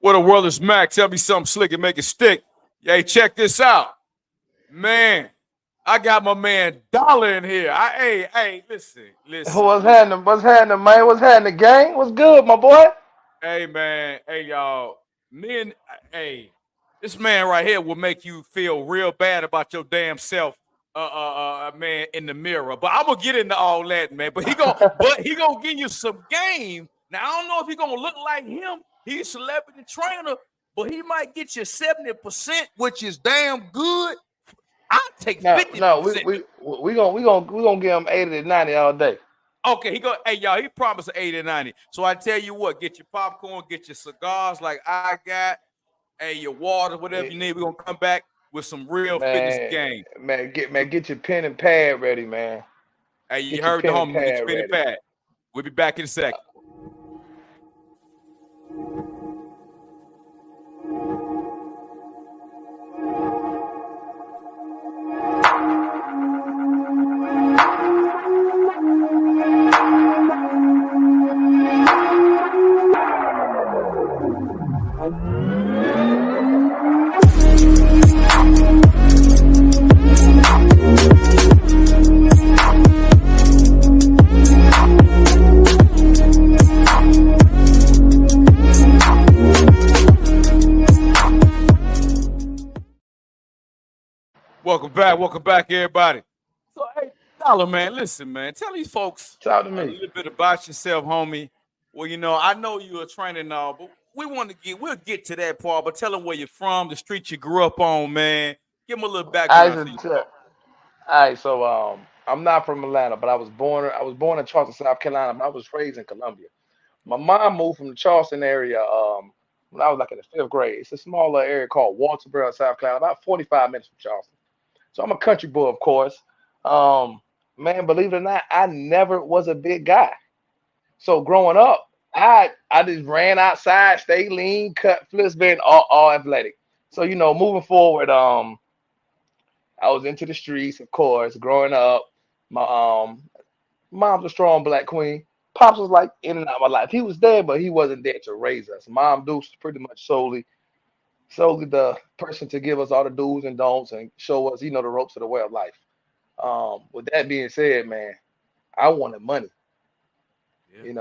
What a world is Mac. Tell me something slick and make it stick. Hey, check this out. Man, I got my man Dolla in here. Hey, listen. What's happening? What's happening, man? What's happening, gang? What's good, my boy? Hey, man. Hey, y'all. Hey, this man right here will make you feel real bad about your damn self, man, in the mirror. But I'm gonna get into all that, man. But he gonna give you some game. Now I don't know if he gonna look like him. He's a celebrity trainer, but he might get you 70%, which is damn good. I'll take 50%. No, we gonna give him 80 to 90 all day. Okay, hey y'all, he promised 80 to 90. So I tell you what, get your popcorn, get your cigars like I got, hey, your water, whatever you need. We're gonna come back with some real fitness game. Get your pen and pad ready, man. Hey, you heard the homie, get your pen and pad. We'll be back in a second. Welcome back, everybody. So, hey, Dolla, man, listen, man, tell these folks Talk to me a little bit about yourself, homie. Well, I know you're a trainer and all, but we'll get to that part. But tell them where you're from, the street you grew up on, man. Give them a little background. All right, so I'm not from Atlanta, but I was born in Charleston, South Carolina, but I was raised in Columbia. My mom moved from the Charleston area when I was like in the 5th grade. It's a smaller area called Walterboro, South Carolina, about 45 minutes from Charleston. So I'm a country boy, of course. Man, believe it or not, I never was a big guy. So growing up, I just ran outside, stayed lean, cut, flips, been all athletic. So moving forward, I was into the streets, of course. Growing up, my mom's a strong black queen. Pops was like in and out of my life. He was there, but he wasn't there to raise us. Mom Deuce pretty much solely the person to give us all the do's and don'ts and show us, the ropes of the way of life. With that being said, man, I wanted money. Yeah.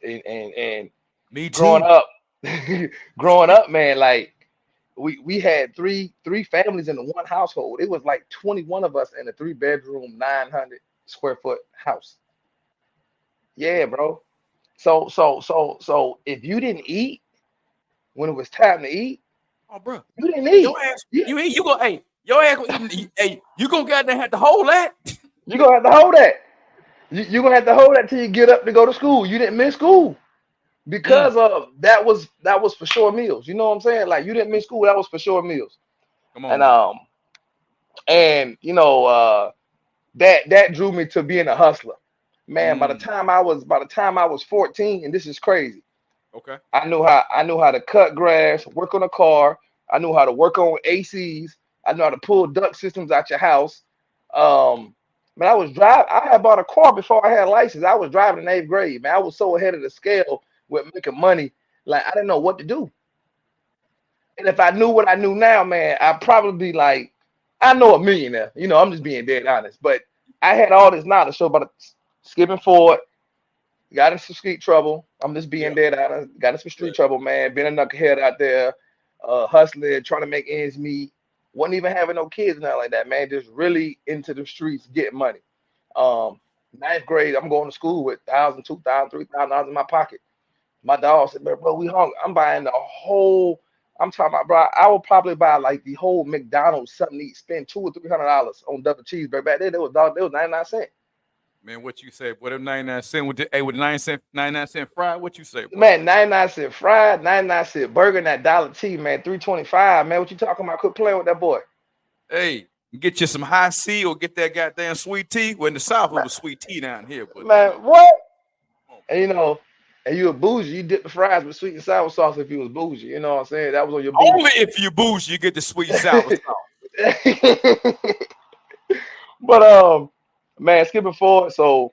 And me too. growing up, man, like we had three families in the one household. It was like 21 of us in a 3-bedroom, 900 square foot house. Yeah, bro. So if you didn't eat when it was time to eat, oh, bro, you didn't eat. Your ass, you go, hey, your ass, hey, you gonna goddamn have to hold that. You gonna have to hold that. You gonna have to hold that till you get up to go to school. You didn't miss school because of that was for sure meals. You know what I'm saying? Like you didn't miss school. That was for sure meals. Come on. And that drew me to being a hustler. Man, by the time I was 14, and this is crazy. Okay. I knew how to cut grass, work on a car. I knew how to work on ACs. I knew how to pull duct systems out your house. Man, I had bought a car before I had a license. I was driving in 8th grade. Man, I was so ahead of the scale with making money. Like I didn't know what to do. And if I knew what I knew now, man, I'd probably be like, I know a millionaire. I'm just being dead honest. But I had all this knowledge. So about skipping forward, got in some street trouble. I'm just being dead honest. Got in some street trouble, man. Been a knucklehead out there, hustling, trying to make ends meet. Wasn't even having no kids and nothing like that, man. Just really into the streets, getting money. 9th grade, I'm going to school with $1,000, $2,000, $3,000 in my pocket. My dog said, bro, we hungry. I'm buying the whole. I'm talking about, bro. I would probably buy like the whole McDonald's something to eat, spend $200 or $300 on double cheeseburger. Back then, it was 99 cents. Man, what you say? What 99 cent with the 99 cent fried? What you say, bro? Man, 99 cent fried, 99 cent burger, and that dollar tea, man, $3.25. Man, what you talking about? Quit playing with that boy. Hey, get you some high C or get that goddamn sweet tea. Well, in the South, it was sweet tea down here. But man, what? And and you a bougie, you dip the fries with sweet and sour sauce if you was bougie. You know what I'm saying? That was on your bougie. Only if you bougie, you get the sweet and sour sauce. But man, skipping forward, so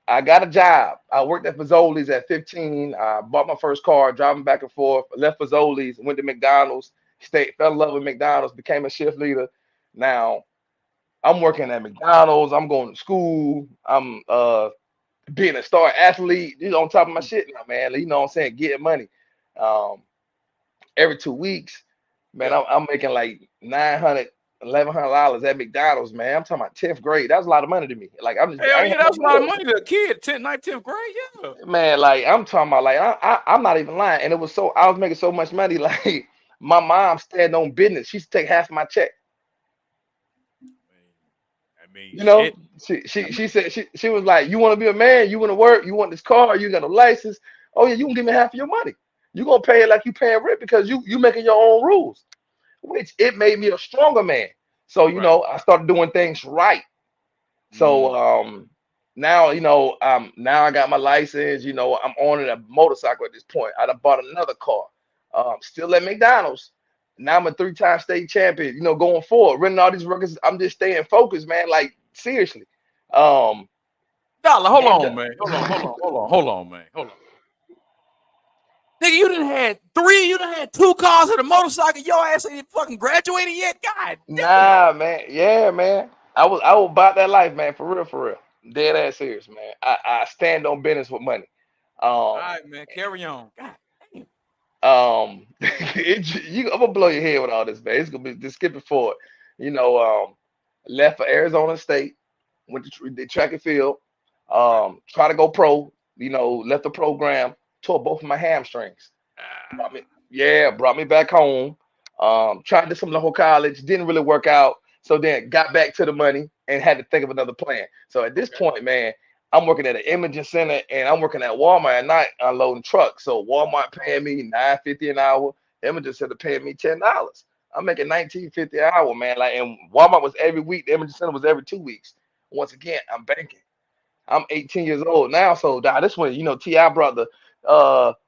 I got a job. I worked at Fazoli's at 15. I bought my first car, driving back and forth. Left Fazoli's, went to McDonald's, fell in love with McDonald's, became a shift leader. Now I'm working at McDonald's. I'm going to school. I'm being a star athlete. You know, on top of my shit now, man. You know what I'm saying? Getting money. Um, every 2 weeks, man, Yeah. I'm making like $900, $1,100 at McDonald's, man. I'm talking about 10th grade. That's a lot of money to me. Like I Hell ain't yeah, had no that's a lot of bills. money to a kid, 10th, 9th, 10th grade. Yeah. Man, like I'm talking about, like I'm not even lying. And it was so I was making so much money. Like my mom stand on business. She used to take half of my check. I mean, You know, shit. I she mean, said she was like, you want to be a man, you want to work, you want this car, you got a license. Oh yeah, you can give me half of your money. You gonna pay it like you paying rent because you making your own rules, which it made me a stronger man. So right. I started doing things right. So Mm, now now I got my license. I'm owning a motorcycle at this point. I done bought another car. Still at McDonald's. Now I'm a three-time state champion. Going forward, running all these records. I'm just staying focused, man. Like seriously. Um, Dollar, hold getting on, man. Hold on, man. Hold on. Nigga, you done had 3, you done had 2 cars and a motorcycle. Your ass ain't fucking graduated yet. God damn. Nah, man. Yeah, man. I was about that life, man. For real, for real. Dead ass serious, man. I stand on business with money. All Um, right, man. Carry on. God damn. I'm gonna blow your head with all this, man. It's gonna be just skipping forward. You know, left for Arizona State, went to the track and field, Right. try to go pro. Left the program, tore both of my hamstrings. Ah, Brought me back home. Tried to some local college, didn't really work out. So then got back to the money and had to think of another plan. So at this okay. point, man, I'm working at an imaging center and I'm working at Walmart at night unloading trucks. So Walmart paying me $9.50 an hour. Imaging center paying me $10. I'm making $19.50 an hour, man. Like, and Walmart was every week. The imaging center was every 2 weeks. Once again, I'm banking. I'm 18 years old now, so this when Ti brought the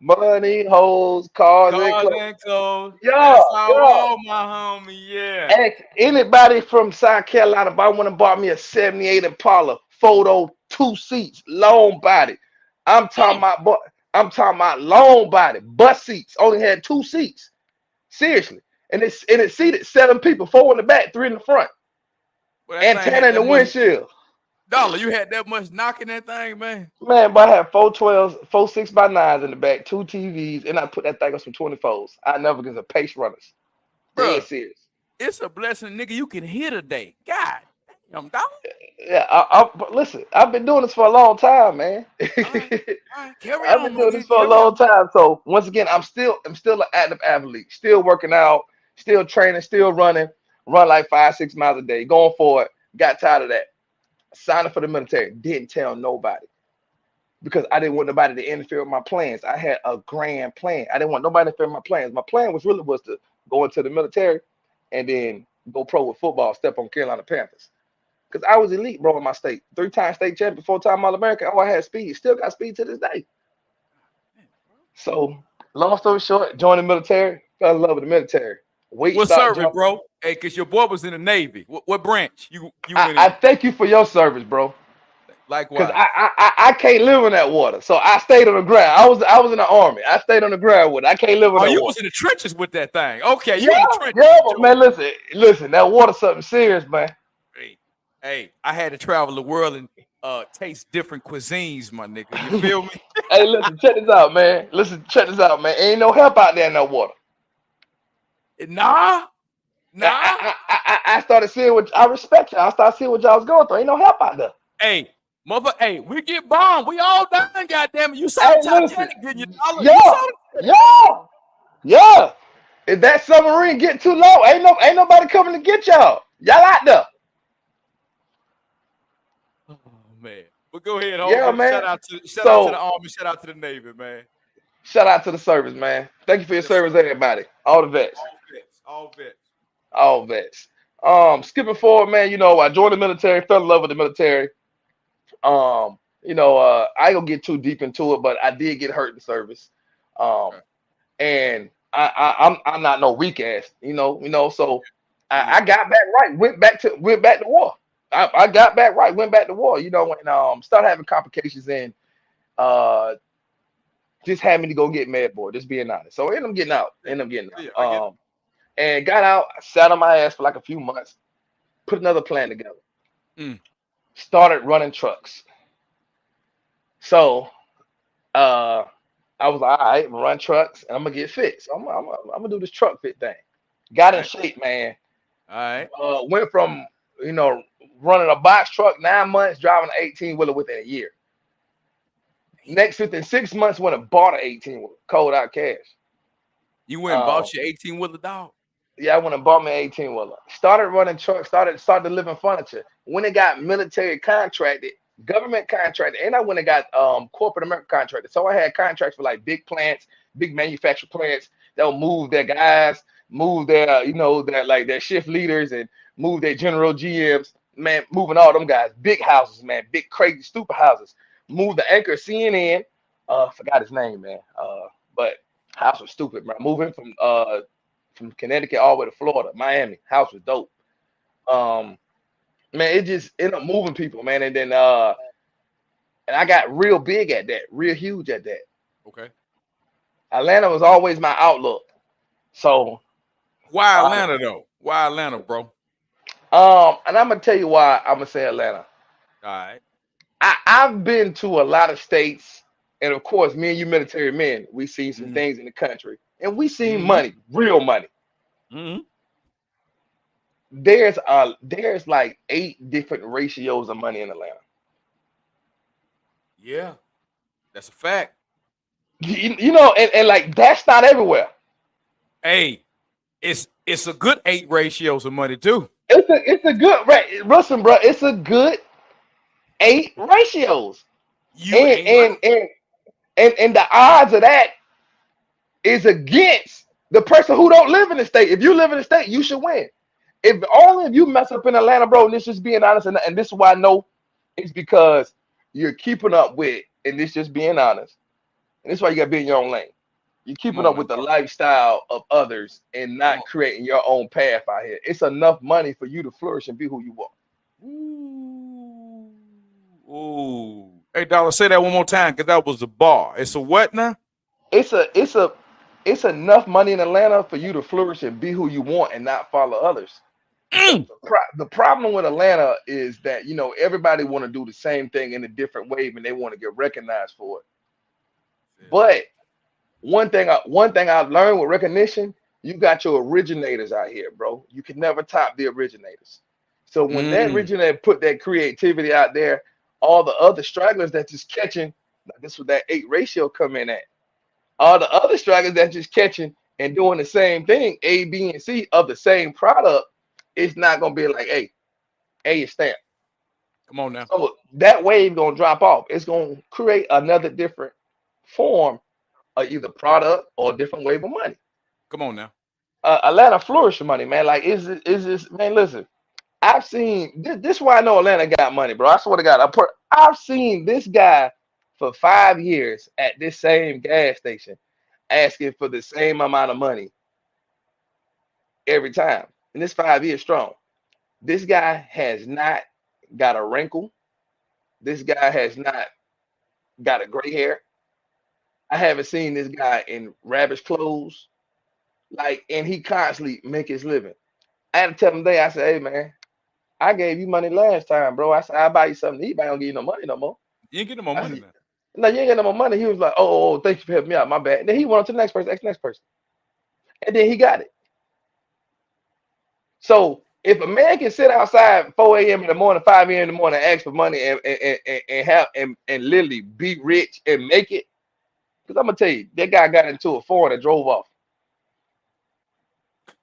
money, hoes, cars, and Cars clothes. and clothes. Yeah, That's how I yeah. roll, my homie. Yeah. Ask anybody from South Carolina if I want to buy me a '78 Impala, photo, 2 seats, long body. I'm talking Mm. about, I'm talking about long body, bus seats. Only had 2 seats. Seriously, and it seated 7 people, 4 in the back, 3 in the front, Well, that thing antenna had in the that much. windshield. Dollar, you had that much knocking that thing, man. Man, but I had 412s, 4 6x9s in the back, 2 TVs, and I put that thing on some 24s. I never get a pace runners. Dead Bruh, serious. it's a blessing, nigga. You can hit a day. God damn, dollar. Yeah, but listen, I've been doing this for a long time, man. All right. All right. Carry I've on, been my doing this nigga. for a Carry long on. time. So once again, I'm still an active athlete, still working out, still training, still running, run like 5 6 miles a day, going for it. Got tired of that. Signed up for the military. Didn't tell nobody because I didn't want nobody to interfere with my plans. I had a grand plan. I didn't want nobody to interfere with my plans. My plan was to go into the military and then go pro with football, step on Carolina Panthers. Because I was elite, bro, in my state. 3-time state champion, 4-time All American. Oh, I had speed. Still got speed to this day. So, long story short, joined the military, fell in love with the military. Weight What started service, jumping. bro? Hey, cause your boy was in the Navy. What branch you went I in? thank you for your service, bro. Because Likewise. I can't live in that water. So I stayed on the ground. I was in the army. I stayed on the ground with it. I can't live in Oh, that you water. was in the trenches with that thing. Okay, Yeah, you in the trenches yeah, with but your. man, listen, that water's something serious, man. Hey, hey, I had to travel the world and taste different cuisines, my nigga. You feel me? Hey, listen, check this out, man. Listen, check this out, man. Ain't no help out there in that water. Nah, I, nah. I, I started seeing what I respect y'all. I started seeing what y'all was going through. Ain't no help out there. Hey, mother. Hey, we get bombed. We all dying. Goddamn it! You saw the Hey, listen, Titanic, didn't you, dollar? You yeah, saw the. yeah, yeah. If that submarine get too low, ain't nobody coming to get y'all. Y'all out there. Oh man. But go ahead, Yeah, homie. man. Shout out to the So army. Shout out to the Navy, man. shout out to the service, man. Thank you for your Yes, sir. service, everybody. All the vets, All vets. All vets. all vets. Skipping forward, man. I joined the military, fell in love with the military. I ain't gonna get too deep into it, but I did get hurt in service. Um, Okay. and I'm not no weak ass, So I Yeah. got back right, went back to war. I got back right, went back to war, you know, and started having complications and just had me to go get med board, just being honest. So I ended up getting out. Yeah, I get it. And got out, sat on my ass for like a few months, put another plan together. Mm. Started running trucks. So I was like, all right, I'm gonna run trucks and I'm gonna get fit. So I'm gonna do this truck fit thing. Got All in right. shape, man. All right. Went from, you know, running a box truck 9 months, driving an 18-wheeler within a year. Next, within 6 months, went and bought an 18-wheeler, cold out cash. You went and bought your 18-wheeler, dog? Yeah, I went and bought me an 18-wheeler. Started running trucks, started delivering furniture. When it got military contracted, government contracted, and I went and got corporate America contracted. So I had contracts for like big plants, big manufacturing plants that will move their guys, move their, you know, their shift leaders and move their general GMs, man, moving all them guys, big houses, man, big crazy stupid houses. Move the anchor CNN, forgot his name, man. But house was stupid, man. Moving from Connecticut all the way to Florida, Miami. House was dope. Man, it just ended up moving people, man. And then and I got real big at that, real huge at that. Okay. Atlanta was always my outlook. So why Atlanta though? Why Atlanta, bro? And I'm gonna tell you why I'm gonna say Atlanta. All right. I've been to a lot of states, and of course, me and you military men, we seen some things in the country, and we seen money, real money. There's like 8 different ratios of money in Atlanta. Yeah, that's a fact. You know, and like that's not everywhere. Hey, it's a good 8 ratios of money too. It's a good listen, bro. It's a good 8 ratios. And the odds of that is against the person who don't live in the state. If you live in the state, you should win. If only if you mess up in Atlanta, bro, and this just being honest, and this is why I know it's because you're keeping up with, and this just being honest, and this is why you gotta be in your own lane. You're keeping up with the lifestyle of others and not creating your own path out here. It's enough money for you to flourish and be who you are. Ooh. Hey, Dolla, say that one more time, because that was a bar. It's a what now? It's enough money in Atlanta for you to flourish and be who you want and not follow others. The problem with Atlanta is that, you know, everybody want to do the same thing in a different way and they want to get recognized for it. Yeah. But one thing I've learned with recognition, you got your originators out here, bro. You can never top the originators. So when that originator put that creativity out there, all the other stragglers that just catching, like this was that 8 ratio come in at. All the other stragglers that just catching and doing the same thing, A, B, and C of the same product, it's not gonna be like, hey, A is stamp. Come on now. So that wave gonna drop off. It's gonna create another different form of either product or a different wave of money. Come on now. Atlanta flourish money, man. Like, is this, man? Listen, I've seen this is why I know Atlanta got money, bro. I swear to God, I've seen this guy for 5 years at this same gas station asking for the same amount of money every time. And this 5 years strong. This guy has not got a wrinkle. This guy has not got a gray hair. I haven't seen this guy in ravish clothes. Like, and he constantly make his living. I had to tell him today, I said, hey man, I gave you money last time, bro. I said, I'll buy you something to eat, but I don't give you no money no more. You ain't getting no more money, man. No, you ain't got no more money. He was like, oh, thank you for helping me out. My bad. And then he went on to the next person. And then he got it. So if a man can sit outside 4 a.m. in the morning, 5 a.m. in the morning, ask for money and literally be rich and make it, because I'm gonna tell you, that guy got into a Ford and drove off.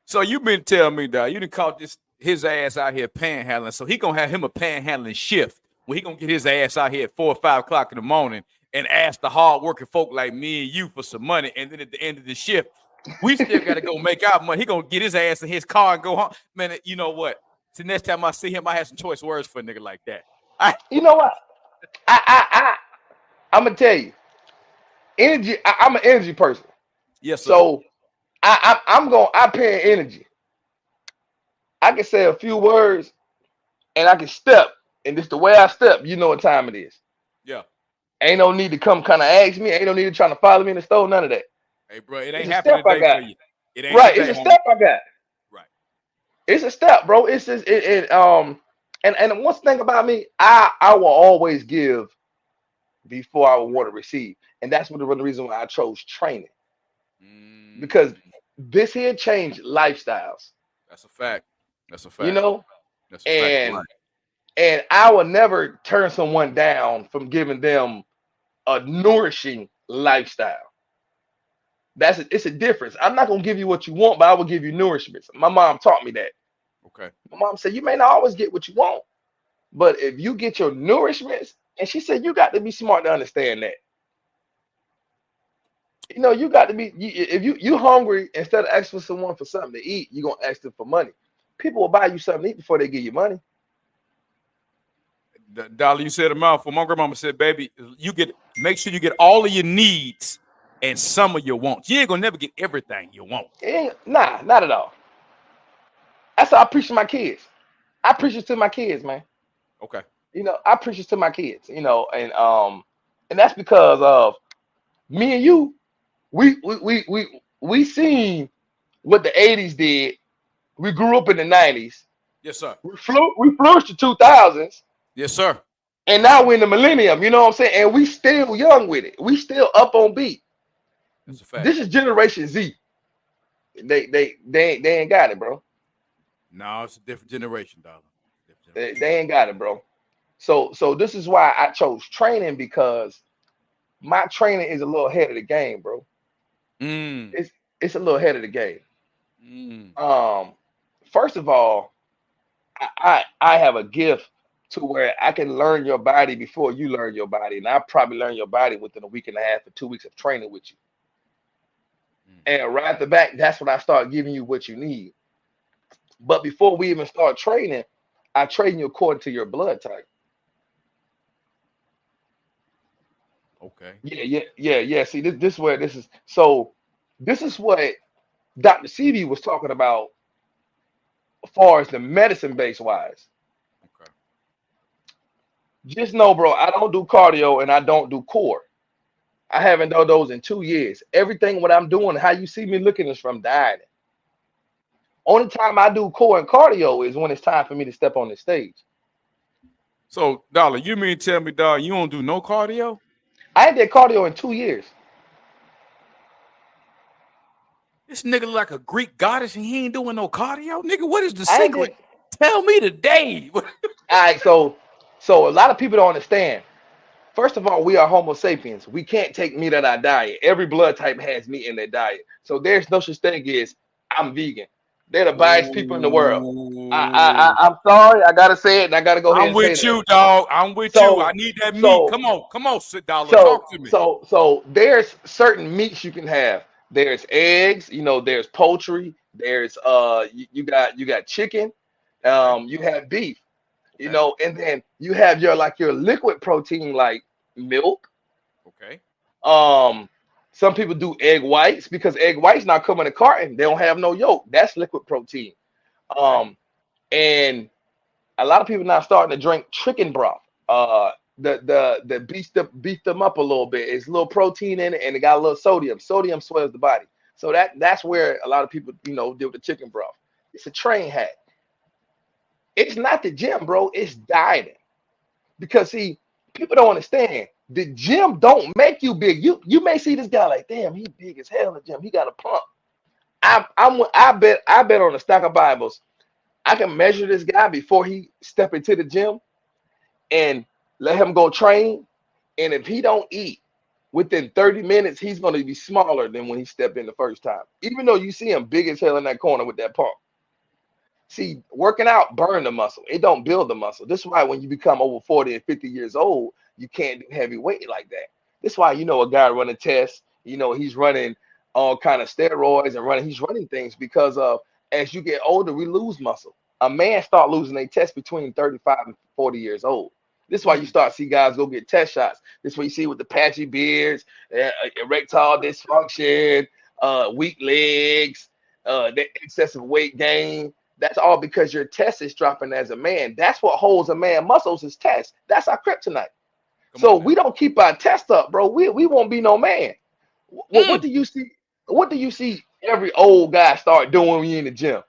So you been telling me that you done caught his ass out here panhandling. So he gonna have him a panhandling shift where he gonna get his ass out here at 4 or 5 o'clock in the morning and ask the hardworking folk like me and you for some money. And then at the end of the shift, we still got to go make our money. He going to get his ass in his car and go home. Man, you know what? So next time I see him, I have some choice words for a nigga like that. You know what? I'm going to tell you. Energy, I'm an energy person. Yes, sir. So I pay energy. I can say a few words and I can step, and just the way I step, you know what time it is. Yeah. Ain't no need to come kind of ask me. Ain't no need to trying to follow me in the store. None of that. Hey, bro, it It's ain't a happening step I today got. for you. It ain't Right. It's today, a homie. step I got. Right. It's a step, bro. It's just and one thing about me, I will always give before I would want to receive, and that's one of the reason why I chose training, because Mm, this here changed lifestyles. that's a fact. That's a You fact. know, That's a fact of and life. and I will never turn someone down from giving them a nourishing lifestyle. It's a difference. I'm not gonna give you what you want, but I will give you nourishment. My mom taught me that. Okay. My mom said you may not always get what you want, but if you get your nourishments, and she said you got to be smart to understand that. You know, you got to be. If you hungry, instead of asking for someone for something to eat, you gonna ask them for money. People will buy you something to eat before they give you money. Dollar, you said a mouthful. My grandmama said, baby, make sure you get all of your needs and some of your wants. You ain't gonna never get everything you want. Nah, not at all. That's how I preach to my kids. I preach it to my kids, man. Okay. You know, I preach it to my kids. You know, and that's because of me and you. We seen what the '80s did. We grew up in the '90s. Yes, sir. We flourished the 2000s, Yes, sir. and now we're in the millennium. You know what I'm saying? And we still young with it. We still up on beat. That's a fact. This is Generation Z. They ain't got it, bro. No, it's a different generation, Dollar. Different generation. They ain't got it, bro. So this is why I chose training, because my training is a little ahead of the game, bro. Mm, It's a little ahead of the game. mm. Um, First of all, I have a gift to where I can learn your body before you learn your body, and I probably learn your body within a week and a half or 2 weeks of training with you. Mm. And right at the back, that's when I start giving you what you need. But before we even start training, I train you according to your blood type. Okay. Yeah. See, this is where this is. So this is what Dr. CB was talking about as far as the medicine base wise. Okay. Just know, bro, I don't do cardio and I don't do core. I haven't done those in 2 years. Everything what I'm doing, how you see me looking, is from dieting. Only time I do core and cardio is when it's time for me to step on the stage. So, Dollar, you mean tell me, dog, you don't do no cardio? I ain't did cardio in 2 years. This nigga look like a Greek goddess and he ain't doing no cardio? Nigga, what is the I ain't secret? did. Tell me today. All right, so a lot of people don't understand. First of all, we are Homo sapiens. We can't take meat in our diet. Every blood type has meat in their diet. So there's no such thing as I'm vegan. They're the biased people in the world. Ooh. I'm sorry. I gotta say it, and I gotta go ahead I'm and say with that. you, dog. I'm with you. I So need that meat. so Come on, sit dollar. so Talk to me. so there's certain meats you can have. There's eggs. You know, there's poultry. There's you got chicken. Okay. You have beef. You Okay. know, and then you have your liquid protein like milk. Okay. Some people do egg whites because egg whites not come in a carton. They don't have no yolk. That's liquid protein. Okay. Um, and a lot of people now starting to drink chicken broth. The beef them up a little bit. It's a little protein in it, and it got a little sodium. Sodium swells the body. So that's where a lot of people, deal with the chicken broth. It's a train hack. It's not the gym, bro. It's dieting. Because see, people don't understand. The gym don't make you big. You may see this guy like, damn, he big as hell in the gym. He got a pump. I bet on a stack of Bibles. I can measure this guy before he step into the gym and let him go train. And if he don't eat within 30 minutes, he's going to be smaller than when he stepped in the first time. Even though you see him big as hell in that corner with that pump. See, working out burn the muscle. It don't build the muscle. This is why when you become over 40 and 50 years old, you can't do heavy weight like that. This is why a guy running tests, he's running all kind of steroids and he's running things because of as you get older, we lose muscle. A man start losing a test between 35 and 40 years old. This is why you Mm. start see guys go get test shots. This is what you see with the patchy beards, erectile dysfunction, weak legs, the excessive weight gain. That's all because your test is dropping as a man. That's what holds a man muscles is test. That's our kryptonite. So we don't keep our test up, bro. We won't be no man. What do you see? What do you see every old guy start doing when you in the gym?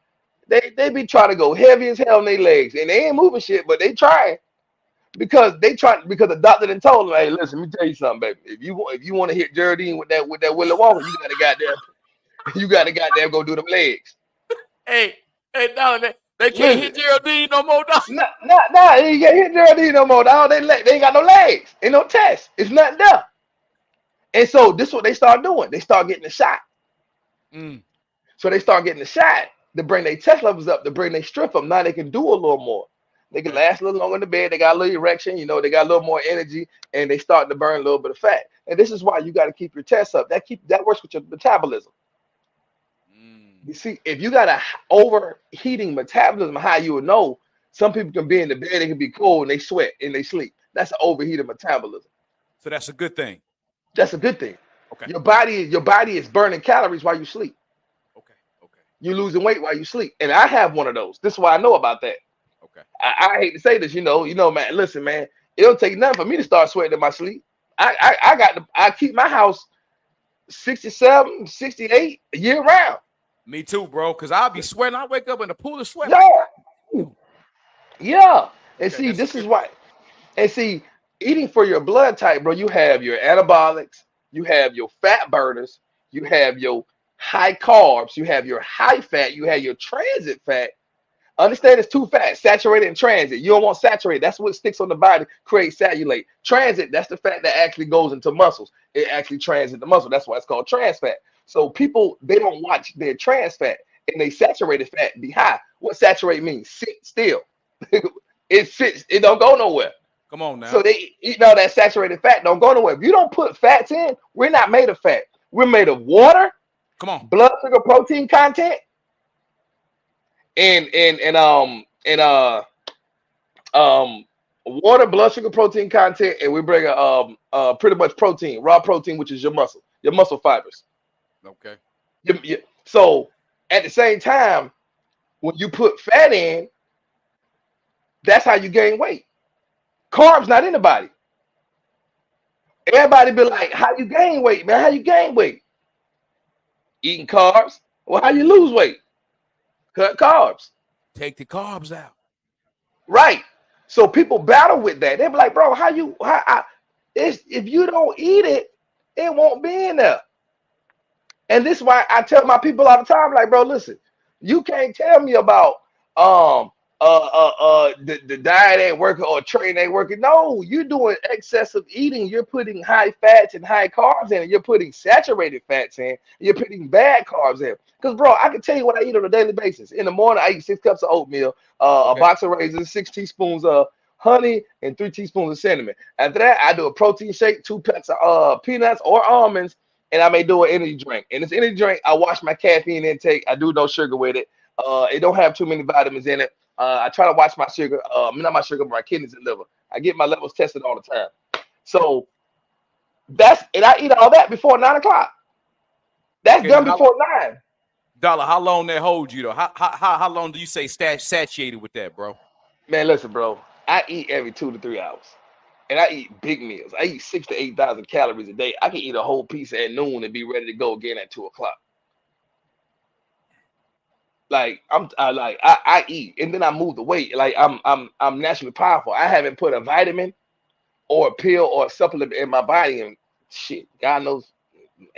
They be trying to go heavy as hell on their legs, and they ain't moving shit, but they trying because the doctor done told them, hey, listen, let me tell you something, baby. If you want to hit Geraldine with that Willie Walker, you gotta goddamn go do them legs. Hey, Dolla, they can't hit Geraldine no more, dog. Nah, you can't hit Geraldine no more, dog. They ain't got no legs, ain't no test. It's nothing there. And so this is what they start doing. They start getting the shot. So they start getting the shot to bring their test levels up, to bring their strength up. Now they can do a little more. They can last a little longer in the bed. They got a little erection, you know, they got a little more energy, and they start to burn a little bit of fat. And this is why you got to keep your tests up. That works with your metabolism. You see, if you got a overheating metabolism, how you would know, some people can be in the bed, they can be cold and they sweat and they sleep. That's an overheated metabolism. So that's a good thing. That's a good thing. Okay. Your body is burning calories while you sleep. Okay. You're losing weight while you sleep. And I have one of those. This is why I know about that. Okay. I hate to say this, you know, man. Listen, man, it don't take nothing for me to start sweating in my sleep. I keep my house 67, 68 year round. Me too, bro. Cause I'll be sweating. I wake up in the pool of sweat. Yeah. And see, this is why. And see, eating for your blood type, bro, you have your anabolics, you have your fat burners, you have your high carbs, you have your high fat, you have your transit fat. Understand it's two fats, saturated and transit. You don't want saturated. That's what sticks on the body, creates cellulite. Transit, that's the fat that actually goes into muscles. It actually transits the muscle. That's why it's called trans fat. So people, they don't watch their trans fat and they saturated fat be high. What saturate means? Sit still. It sits, it don't go nowhere. Come on now. So they eat all that saturated fat, don't go nowhere. If you don't put fats in, we're not made of fat. We're made of water. Come on. Blood sugar protein content. And water, blood sugar protein content, and we bring pretty much protein, raw protein, which is your muscle fibers. Okay. So at the same time, when you put fat in, that's how you gain weight. Carbs not in the body. Everybody be like, how you gain weight, man? How you gain weight? Eating carbs. Well, how you lose weight? Cut carbs. Take the carbs out. Right. So people battle with that. They be like, bro, if you don't eat it, it won't be in there. And this is why I tell my people all the time, like, bro, listen, you can't tell me about the diet ain't working or training ain't working. No, you're doing excessive eating. You're putting high fats and high carbs in. You're putting saturated fats in. You're putting bad carbs in. Because, bro, I can tell you what I eat on a daily basis. In the morning, I eat 6 cups of oatmeal, a box of raisins, 6 teaspoons of honey, and 3 teaspoons of cinnamon. After that, I do a protein shake, 2 packs of peanuts or almonds, and I may do an energy drink. And this energy drink, I watch my caffeine intake. I do no sugar with it. It don't have too many vitamins in it. I try to watch my sugar, not my sugar, but my kidneys and liver. I get my levels tested all the time. So and I eat all that before 9 o'clock. That's done before 9. Dolla, how long that holds you though? How long do you say satiated with that, bro? Man, listen, bro. I eat every 2 to 3 hours, and I eat big meals. I eat 6,000 to 8,000 calories a day. I can eat a whole piece at noon and be ready to go again at 2 o'clock. Like I eat and then I move the weight. Like I'm naturally powerful. I haven't put a vitamin or a pill or a supplement in my body in shit, God knows,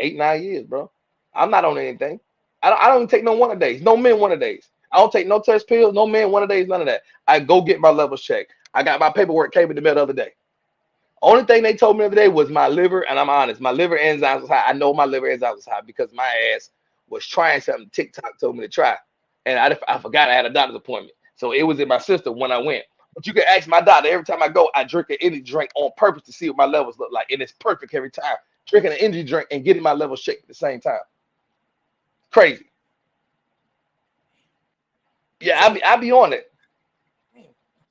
8-9 years, bro. I'm not on anything. I don't even take no one a days. No men one a days. I don't take no test pills, no men one a days, none of that. I go get my levels checked. I got my paperwork came in the mail the other day. Only thing they told me the other day was my liver, and I'm honest, my liver enzymes was high. I know my liver enzymes was high because my ass was trying something TikTok told me to try. And I forgot I had a doctor's appointment. So it was in my system when I went. But you can ask my doctor every time I go, I drink an energy drink on purpose to see what my levels look like. And it's perfect every time. Drinking an energy drink and getting my levels checked at the same time. Crazy. Yeah, I be on it.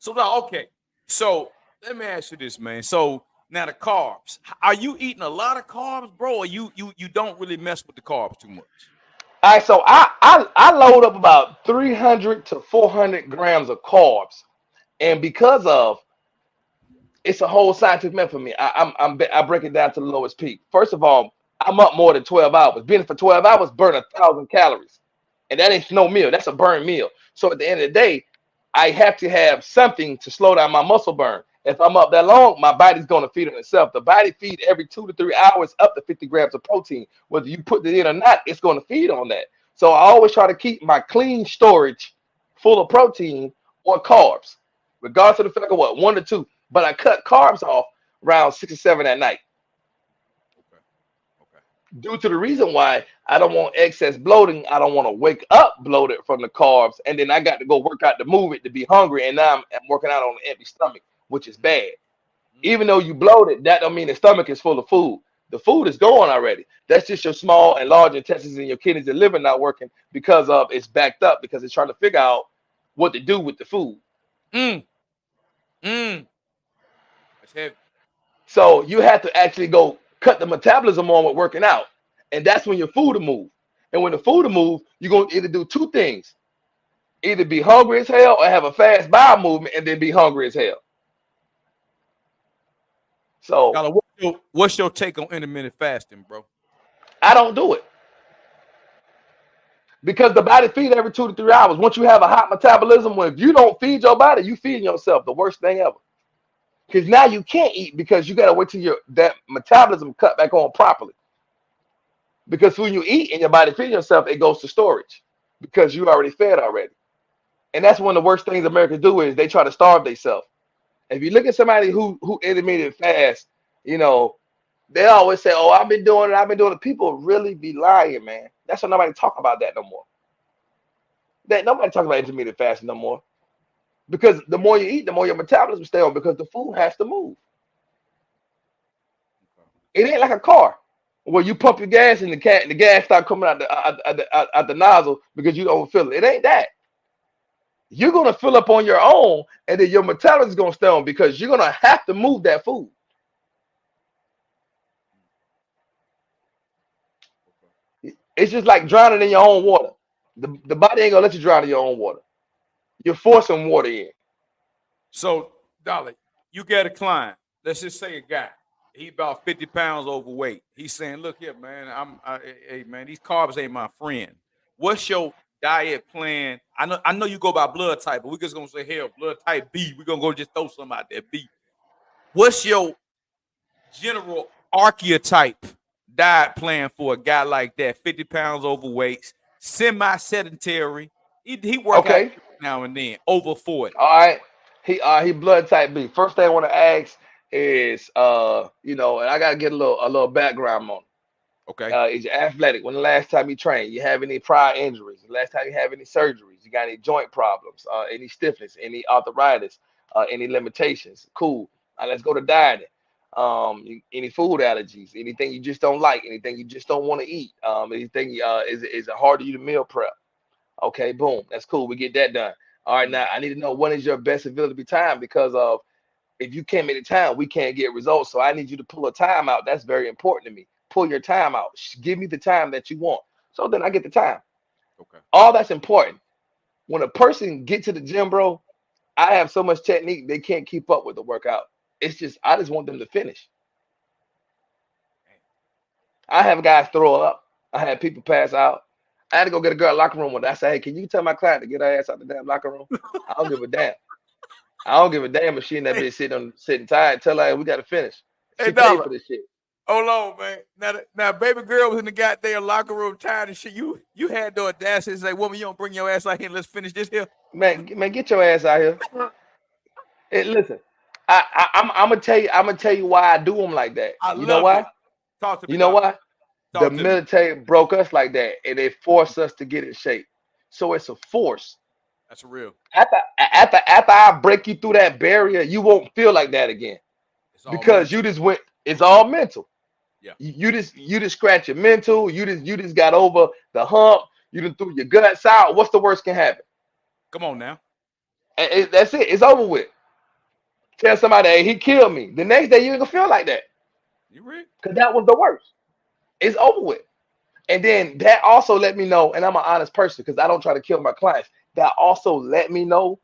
So now, okay. So let me ask you this, man. So now the carbs. Are you eating a lot of carbs, bro, or you don't really mess with the carbs too much? All right, so I load up about 300 to 400 grams of carbs, and because of it's a whole scientific method for me. I break it down to the lowest peak. First of all, I'm up more than 12 hours. Being for 12 hours, burn 1,000 calories, and that ain't no meal. That's a burn meal. So at the end of the day, I have to have something to slow down my muscle burn. If I'm up that long, my body's going to feed on itself. The body feeds every 2 to 3 hours up to 50 grams of protein. Whether you put it in or not, it's going to feed on that. So I always try to keep my clean storage full of protein or carbs, regardless of the fact of what, 1 to 2. But I cut carbs off around 6 or 7 at night. Okay. Okay. Due to the reason why I don't want excess bloating. I don't want to wake up bloated from the carbs, and then I got to go work out to move it to be hungry, and now I'm working out on an empty stomach, which is bad. Even though you bloated, that don't mean the stomach is full of food. The food is gone already. That's just your small and large intestines and your kidneys and liver not working because of it's backed up because it's trying to figure out what to do with the food. Mm. That's heavy. So you have to actually go cut the metabolism on with working out. And that's when your food will move. And when the food will move, you're going to either do two things. Either be hungry as hell or have a fast bowel movement and then be hungry as hell. So Dolla, what's your take on intermittent fasting, bro? I don't do it. Because the body feeds every 2 to 3 hours. Once you have a hot metabolism, if you don't feed your body, you feeding yourself. The worst thing ever. Because now you can't eat because you got to wait till that metabolism cut back on properly. Because when you eat and your body feeds yourself, it goes to storage because you already fed already. And that's one of the worst things Americans do is they try to starve themselves. If you look at somebody who intermittent fast, you know, they always say, "Oh, I've been doing it. People really be lying, man. That's why nobody talk about that no more. Nobody talking about intermittent fasting no more. Because the more you eat, the more your metabolism stay on because the food has to move. It ain't like a car where you pump your gas and the gas start coming out the nozzle because you don't feel it. It ain't that. You're going to fill up on your own, and then your metabolism is going to stay on because you're going to have to move that food. It's just like drowning in your own water. The body ain't going to let you drown in your own water. You're forcing water in. So, Dolla, you get a client. Let's just say a guy. He about 50 pounds overweight. He's saying, "Look here, man. Hey, man, these carbs ain't my friend. What's your diet plan?" I know you go by blood type, but we're just gonna say, hell, blood type B. We're gonna go just throw some out there. B. What's your general archetype diet plan for a guy like that? 50 pounds overweight, semi-sedentary. He work out Okay. now and then, over 40. All right. He blood type B. First thing I want to ask is and I gotta get a little background on him. Okay. Is you athletic? When the last time you trained? You have any prior injuries? The last time you have any surgeries? You got any joint problems? Any stiffness? Any arthritis? Any limitations? Cool. Let's go to dieting. Any food allergies? Anything you just don't like? Anything you just don't want to eat? Anything is it hard to you to meal prep? Okay, boom. That's cool. We get that done. All right, now I need to know when is your best available time because of if you can't make the time, we can't get results. So I need you to pull a time out. That's very important to me. Pull your time out. Give me the time that you want. So then I get the time. Okay. All that's important. When a person get to the gym, bro, I have so much technique they can't keep up with the workout. It's just I just want them to finish. I have guys throw up. I had people pass out. I had to go get a girl locker room one. I said, "Hey, can you tell my client to get her ass out the damn locker room?" I don't give a damn. I don't give a damn if she in that bitch sitting tired. Tell her, "Hey, we got to finish." She Hey, paid Dolla, for this shit. hold on, man. Now, baby girl was in the goddamn locker room tired and shit. You had the audacity to say, "Woman, you don't bring your ass out here and let's finish this here." Man, get your ass out here. Hey, listen, I'm gonna tell you. I'm gonna tell you why I do them like that. I You know love it. why? Talk to me, You know Dolla. why? The Talk to me. military broke us like that, and they forced us to get in shape. So it's a force. That's real. After I break you through that barrier, you won't feel like that again It's all because mental. you just went. It's all mental. Yeah. You just scratch your mental. You just got over the hump. You done threw your guts out. What's the worst can happen? Come on now. And that's it. It's over with. Tell somebody, "Hey, he killed me." The next day you ain't gonna feel like that You ready? because that was the worst. It's over with. And then that also let me know, and I'm an honest person because I don't try to kill my clients. That also let me know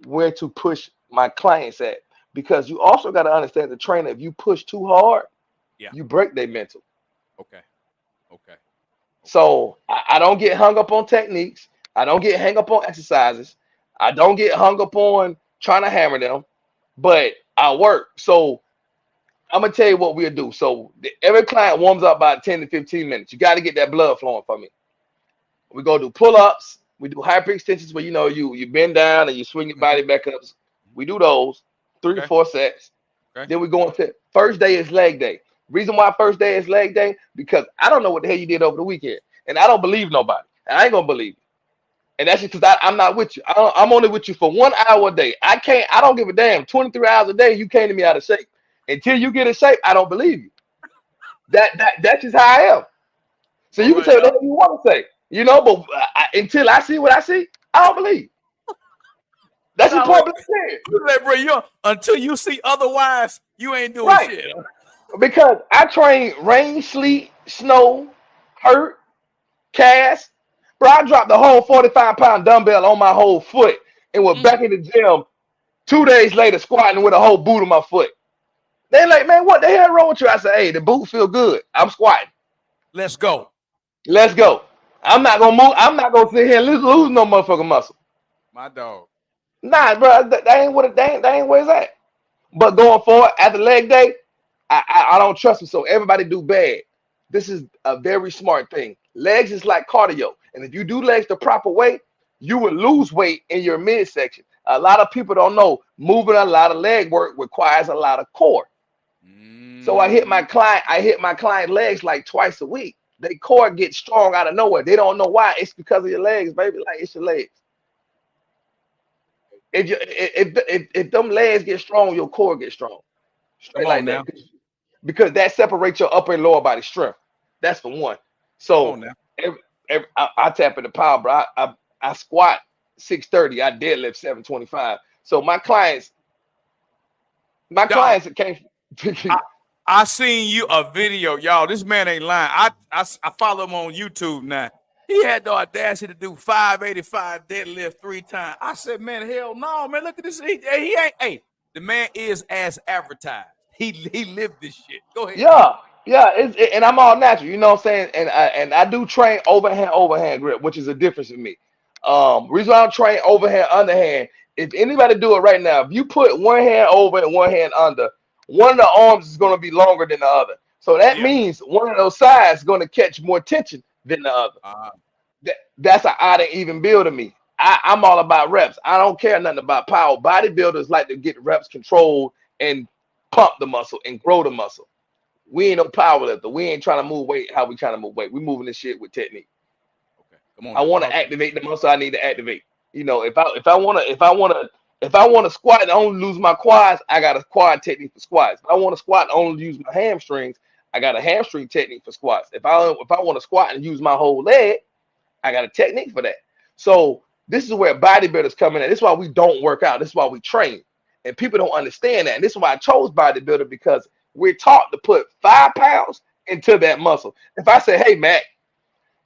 where to push my clients at. Because you also got to understand the trainer, if you push too hard, Yeah. you break their mental. Okay. Okay. So I don't get hung up on techniques. I don't get hung up on exercises. I don't get hung up on trying to hammer them, but I work. So I'm gonna tell you what we'll do. So every client warms up about 10 to 15 minutes. You got to get that blood flowing for me. We go do pull-ups. We do hyper extensions where you bend down and you swing your body back up. We do those 3 to Okay. 4 sets. Okay. Then we go into first day is leg day. Reason why first day is leg day, because I don't know what the hell you did over the weekend. And I don't believe nobody. And I ain't gonna believe you. And that's just because I'm not with you. I'm only with you for 1 hour a day. I don't give a damn. 23 hours a day, you came to me out of shape. Until you get in shape, I don't believe you. That's just how I am. So All you can right, say dog. whatever you want to say. But until I see what I see, I don't believe. That's just Nah, point wait. blank period. You let bro, you until you see otherwise, you ain't doing Right. shit. Because I train rain, sleet, snow, hurt, cast. Bro, I dropped the whole 45-pound dumbbell on my whole foot and was back in the gym 2 days later squatting with a whole boot on my foot. They like, man, what the hell wrong with you? I said, hey, the boot feel good. I'm squatting. Let's go. Let's go. I'm not gonna move. I'm not gonna sit here and lose no motherfucking muscle. My dog. Nah, bro, that ain't what it. That ain't where it's at. But going forward after leg day, I don't trust them. So everybody do bad. This is a very smart thing. Legs is like cardio, and if you do legs the proper way, you will lose weight in your midsection. A lot of people don't know moving a lot of leg work requires a lot of core. So I hit my client. I hit my client legs like twice a week. They core gets strong out of nowhere. They don't know why. It's because of your legs, baby. Like it's your legs. If them legs get strong, your core gets strong. Come Straight on like now. that. Because that separates your upper and lower body strength. That's for one. Come on So now. I tap into power, bro. I squat 630. I deadlift 725. So my Dog, clients that came. I seen you a video, y'all. This man ain't lying. I follow him on YouTube now. He had the audacity to do 585 deadlift 3 times. I said, man, hell no, man. Look at this. He ain't. Hey, the man is as advertised. He lived this shit. Go ahead. Yeah. And I'm all natural. You know what I'm saying? And I do train overhand grip, which is a difference in me. Reason why I don't train overhand underhand. If anybody do it right now, if you put one hand over and one hand under, one of the arms is going to be longer than the other. So that Yeah. means one of those sides is going to catch more tension than the other. Uh, That's an odd and even build to me. I'm all about reps. I don't care nothing about power. Bodybuilders like to get reps controlled and pump the muscle and grow the muscle. We ain't no power lifter. We ain't trying to move weight how we trying to move weight. We moving this shit with technique. okay. Come on I now. want to Talk to me. activate the muscle I need to activate. If I want to squat and only lose my quads, I got a quad technique for squats. If I want to squat and only use my hamstrings, I got a hamstring technique for squats. If I want to squat and use my whole leg, I got a technique for that. So this is where bodybuilders come in. And this is why we don't work out. This is why we train. And people don't understand that. And this is why I chose bodybuilder, because we're taught to put 5 pounds into that muscle. If I say, hey, Matt,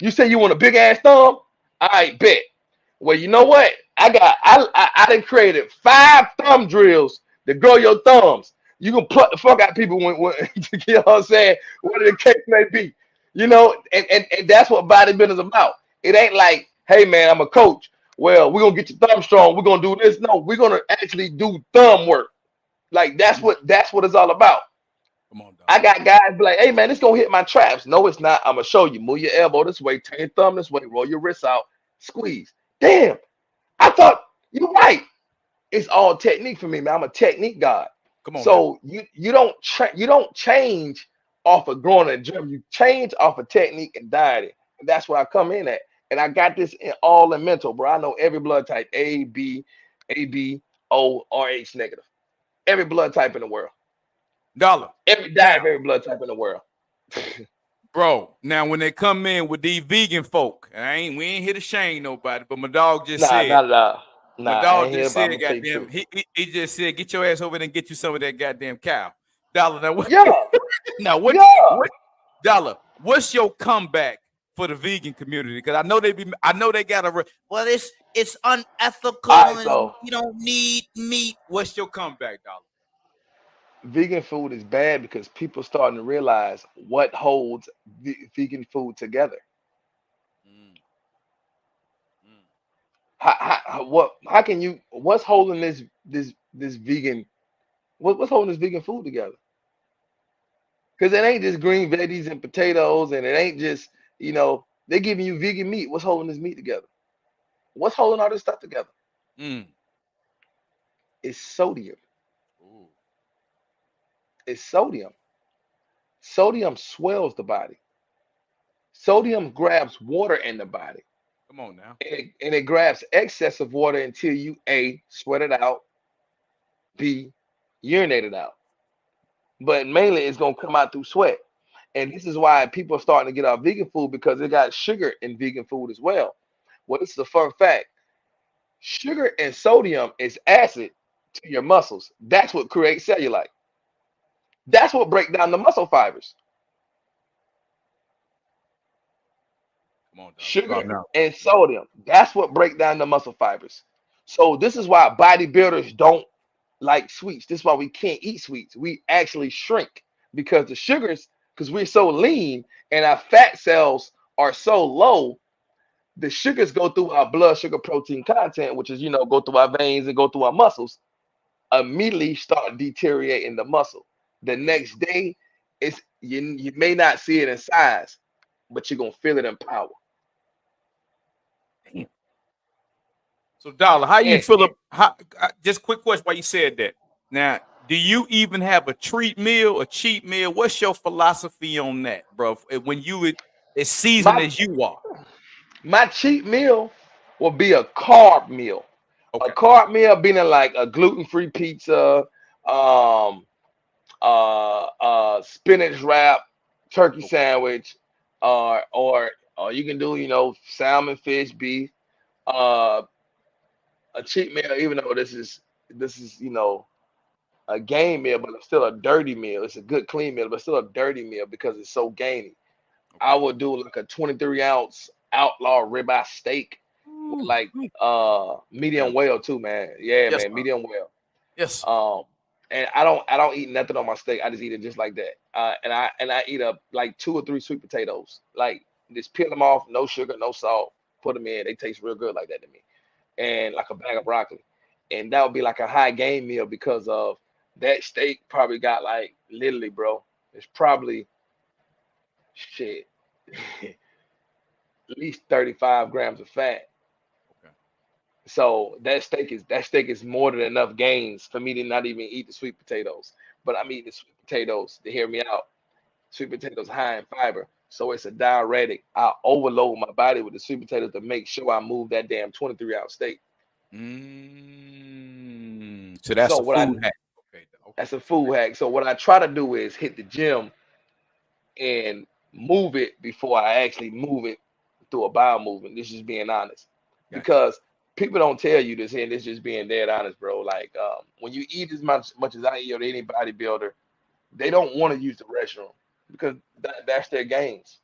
you say you want a big ass thumb? I bet. Well, you know what? I done created 5 thumb drills to grow your thumbs. You can pluck the fuck out people when you know what I'm saying, whatever the case may be. And that's what bodybuilding is about. It ain't like, hey man, I'm a coach. Well, we're gonna get your thumb strong. We're gonna do this. No, we're gonna actually do thumb work. Like that's what it's all about. Come on, dog. I got guys be like, hey man, it's gonna hit my traps. No, it's not. I'm gonna show you. Move your elbow this way, turn your thumb this way, roll your wrist out, squeeze. Damn, I thought you're right. It's all technique for me, man. I'm a technique god. Come on now. So you don't change off of growing a gym. You change off of technique and dieting. And that's where I come in at. And I got this in mental, bro. I know every blood type, A, B, AB, O, RH negative. Every blood type in the world. Dollar. Every Now, diet, every blood type in the world. bro. Now, when they come in with these vegan folk, and we ain't here to shame nobody, but my dog just Nah, said. not at all. My Nah, I dog ain't here, just but I'm said, gonna tell you the goddamn, truth. he just said, get your ass over there and get you some of that goddamn cow. Dollar. Now what? Yeah, Now what? yeah. What? Dollar. what's your comeback for the vegan community? Because I know they got a well, it's unethical All right, and so you don't need meat. What's your comeback, Dollar? vegan food is bad because people starting to realize what holds vegan food together. Mm, mm. How can you, what's holding this vegan, what's holding this vegan food together? Because it ain't just green veggies and potatoes, and it ain't just, they're giving you vegan meat. What's holding this meat together? What's holding all this stuff together? Mm. It's sodium. Ooh, It's sodium. Sodium swells the body. Sodium grabs water in the body, come on now. and it grabs excess of water until you A, sweat it out, B, urinate it out. But mainly it's gonna come out through sweat. And this is why people are starting to get off vegan food, because it got sugar in vegan food as well. Well, this is a fun fact. Sugar and sodium is acid to your muscles. That's what creates cellulite. That's what breaks down the muscle fibers. Come on, Dollar. Sugar Drop now. and sodium. That's what break down the muscle fibers. So this is why bodybuilders don't like sweets. This is why we can't eat sweets. We actually shrink because the sugars, because we're so lean and our fat cells are so low, the sugars go through our blood sugar protein content, which is, go through our veins and go through our muscles, immediately start deteriorating the muscle. The Damn. next day, you may not see it in size, but you're gonna feel it in power. Damn. So, Dollar, how you And feel? Just quick question. Why you said that? Now, do you even have a treat meal, a cheat meal? What's your philosophy on that, bro? When you as seasoned my as you are. my cheat meal will be a carb meal. A Okay. carb meal being like a gluten-free pizza, um, spinach wrap, turkey Okay. sandwich, or you can do, salmon, fish, beef. Uh, a cheat meal, even though this is a game meal, but it's still a dirty meal. It's a good clean meal, but still a dirty meal because it's so gamey. I Okay. would do like a 23-ounce outlaw ribeye steak with Ooh, like yeah. medium well too, man. Yeah, Yes, man, sir. medium well. Yes, sir. And I don't eat nothing on my steak. I just eat it just like that. And I eat up like 2 or 3 sweet potatoes. Like, just peel them off, no sugar, no salt. Put them in. They taste real good like that to me. And like a bag of broccoli, and that would be like a high game meal because of that steak. Probably got like, literally, bro. It's probably shit, at least 35 grams of fat. Okay. So that steak is more than enough gains for me to not even eat the sweet potatoes. But I'm eating the sweet potatoes, to hear me out. Sweet potatoes high in fiber, so it's a diuretic. I overload my body with the sweet potatoes to make sure I move that damn 23-ounce steak. So that's So a what I food hack. Okay. Okay. That's a So food hack. So what I try to do is hit the gym and move it before I actually move it through a bowel movement. This is being honest, gotcha. because people don't tell you this, and this just being dead honest, bro. Like, when you eat as much as I eat, or any bodybuilder, they don't want to use the restroom because that's their gains.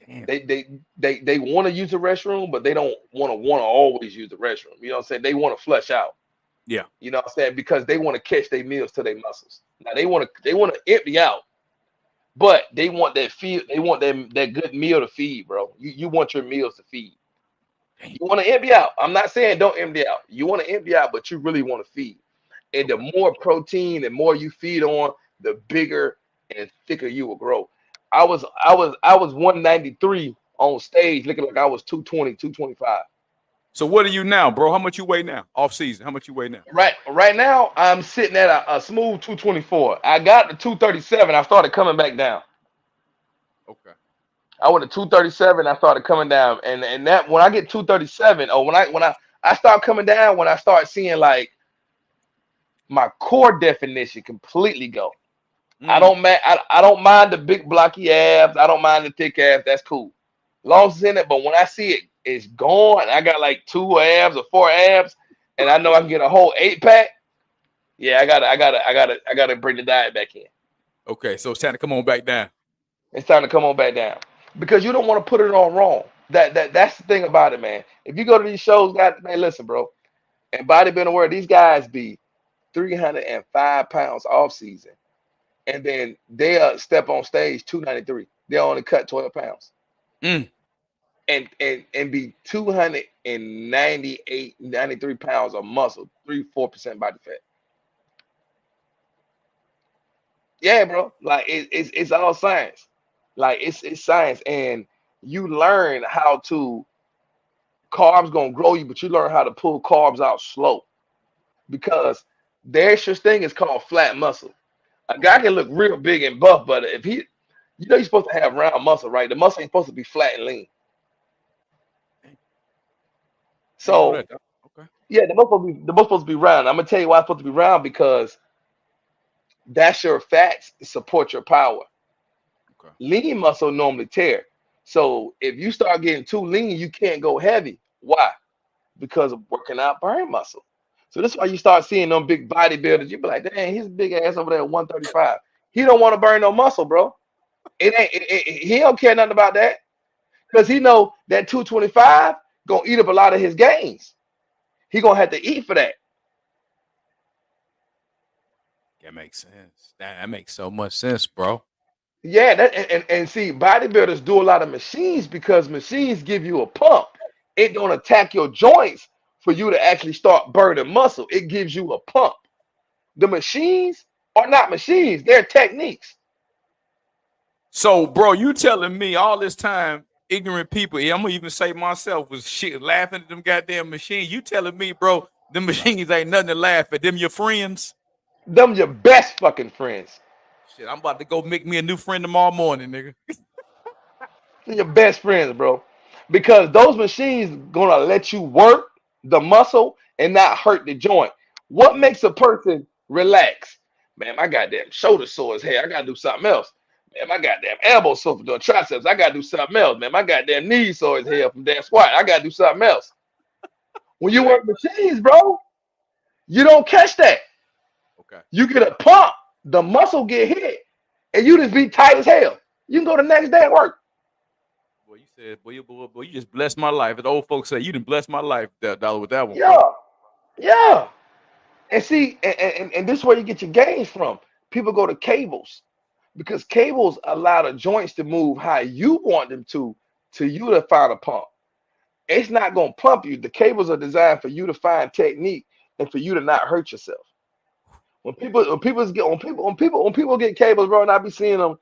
Damn. They want to use the restroom, but they don't want to always use the restroom. You know what I'm saying? They want to flush out. Yeah. You know what I'm saying? Because they want to catch their meals to their muscles. Now they want to empty out, but they want that feed. They want that good meal to feed, bro. You want your meals to feed. Damn. You want to empty out. I'm not saying don't empty out. You want to empty out, but you really want to feed. And the Okay. more protein and more you feed on, the bigger and thicker you will grow. I was 193 on stage, looking like I was 220, 225. So what are you now, bro? How much you weigh now? Off season. How much you weigh now? Right now, I'm sitting at a smooth 224. I got to 237. I started coming back down. Okay. I went to 237. I started coming down, and that, when I get 237, or when I start coming down, when I start seeing like my core definition completely go. Mm. I don't mind the big blocky abs. I don't mind the thick abs. That's cool, long as it's in it. But when I see it's gone. I got like 2 abs or 4 abs, and I know I can get a whole 8 pack. Yeah, I gotta bring the diet back in. Okay. So it's time to come on back down. It's time to come on back down because you don't want to put it on wrong. That's the thing about it, man. If you go to these shows, guys, man, listen, bro. And bodybuilding world, these guys be 305 pounds off season, and then they step on stage 293. They only cut 12 pounds, and be 298, 93 pounds of muscle, 3-4% body fat. Yeah, bro. Like it's all science. Like it's science, and you learn how to carbs gonna grow you, but you learn how to pull carbs out slow Okay. because there's such thing is called flat muscle. A guy can look real big and buff, but if he, you know, you're supposed to have round muscle, right? The muscle ain't supposed to be flat and lean. I ain't know So that. Okay. yeah, the muscle supposed to be round. I'm gonna tell you why it's supposed to be round because that's your fats to support your power. Okay. Lean muscle normally tear. So if you start getting too lean, you can't go heavy. Why? Because of working out burn muscle. So this is why you start seeing them big bodybuilders. You be like, dang, his big ass over there at 135. He don't want to burn no muscle, bro. He don't care nothing about that because he know that 225 gonna eat up a lot of his gains. He gonna have to eat for that. That makes sense. That makes so much sense, bro. Yeah, and see, bodybuilders do a lot of machines because machines give you a pump. It don't attack your joints for you to actually start burning muscle. It gives you a pump. The machines are not machines; they're techniques. So, bro, you telling me all this time, ignorant people, I'm gonna even say myself, was shit laughing at them goddamn machines. You telling me, bro, them machines ain't nothing to laugh at. Them your friends? Them your best fucking friends. Shit, I'm about to go make me a new friend tomorrow morning, nigga. They're your best friends, bro. Because those machines gonna let you work the muscle and not hurt the joint. What Mm. makes a person relax? Man, my goddamn shoulder sore as hell. I gotta do something else. Man, my goddamn elbow sore from doing triceps. I gotta do something else. Man, my goddamn knees sore as hell from damn squat. I gotta do something else. When you Relax. work machines, bro, you don't catch that. Okay. You get a pump, the muscle get hit, and you just be tight as hell. You can go the next day and work. Boy, you said, boy, you just blessed my life. As the old folks say, you didn't bless my life, that dollar with that one, Yeah, bro. yeah. And see, and this is where you get your gains from. People go to cables because cables allow the joints to move how you want them to you to find a pump. It's not gonna pump you. The cables are designed for you to find technique and for you to not hurt yourself. When people get cables, bro, and I be seeing them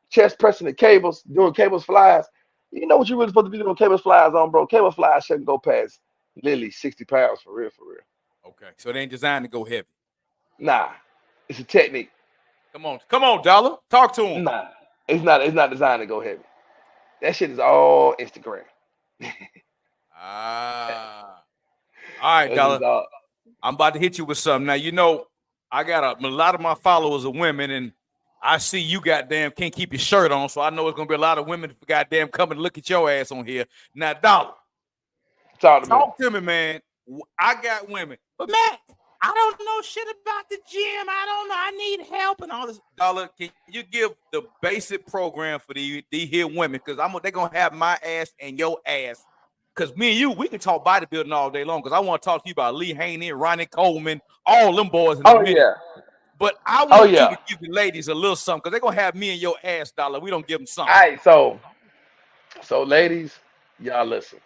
chest pressing the cables, doing cables flies. You know what you really supposed to be doing cables flies on, bro? Cable flies shouldn't go past literally 60 pounds for real, for real. Okay. So they ain't designed to go heavy. Nah, it's a technique. Come on, dollar. Talk to him. Nah, it's not designed to go heavy. That shit is all Instagram. Ah. All right, That's just dollar. all. I'm about to hit you with something. Now, you know, I got a lot of my followers are women, and I see you goddamn can't keep your shirt on, so I know it's gonna be a lot of women goddamn coming to look at your ass on here. Now, dollar, Talk to me. talk to me, man. I got women, but Matt, I don't know shit about the gym. I don't know. I need help and all this. Dollar, can you give the basic program for these here women? Because they're gonna have my ass and your ass. Because me and you, we can talk bodybuilding all day long. Because I want to talk to you about Lee Haney, Ronnie Coleman, all them boys in a Oh minute. yeah. But I Oh want you yeah. to give the ladies a little something because they're gonna have me and your ass, dollar. We don't give them All something. right. So ladies, y'all listen.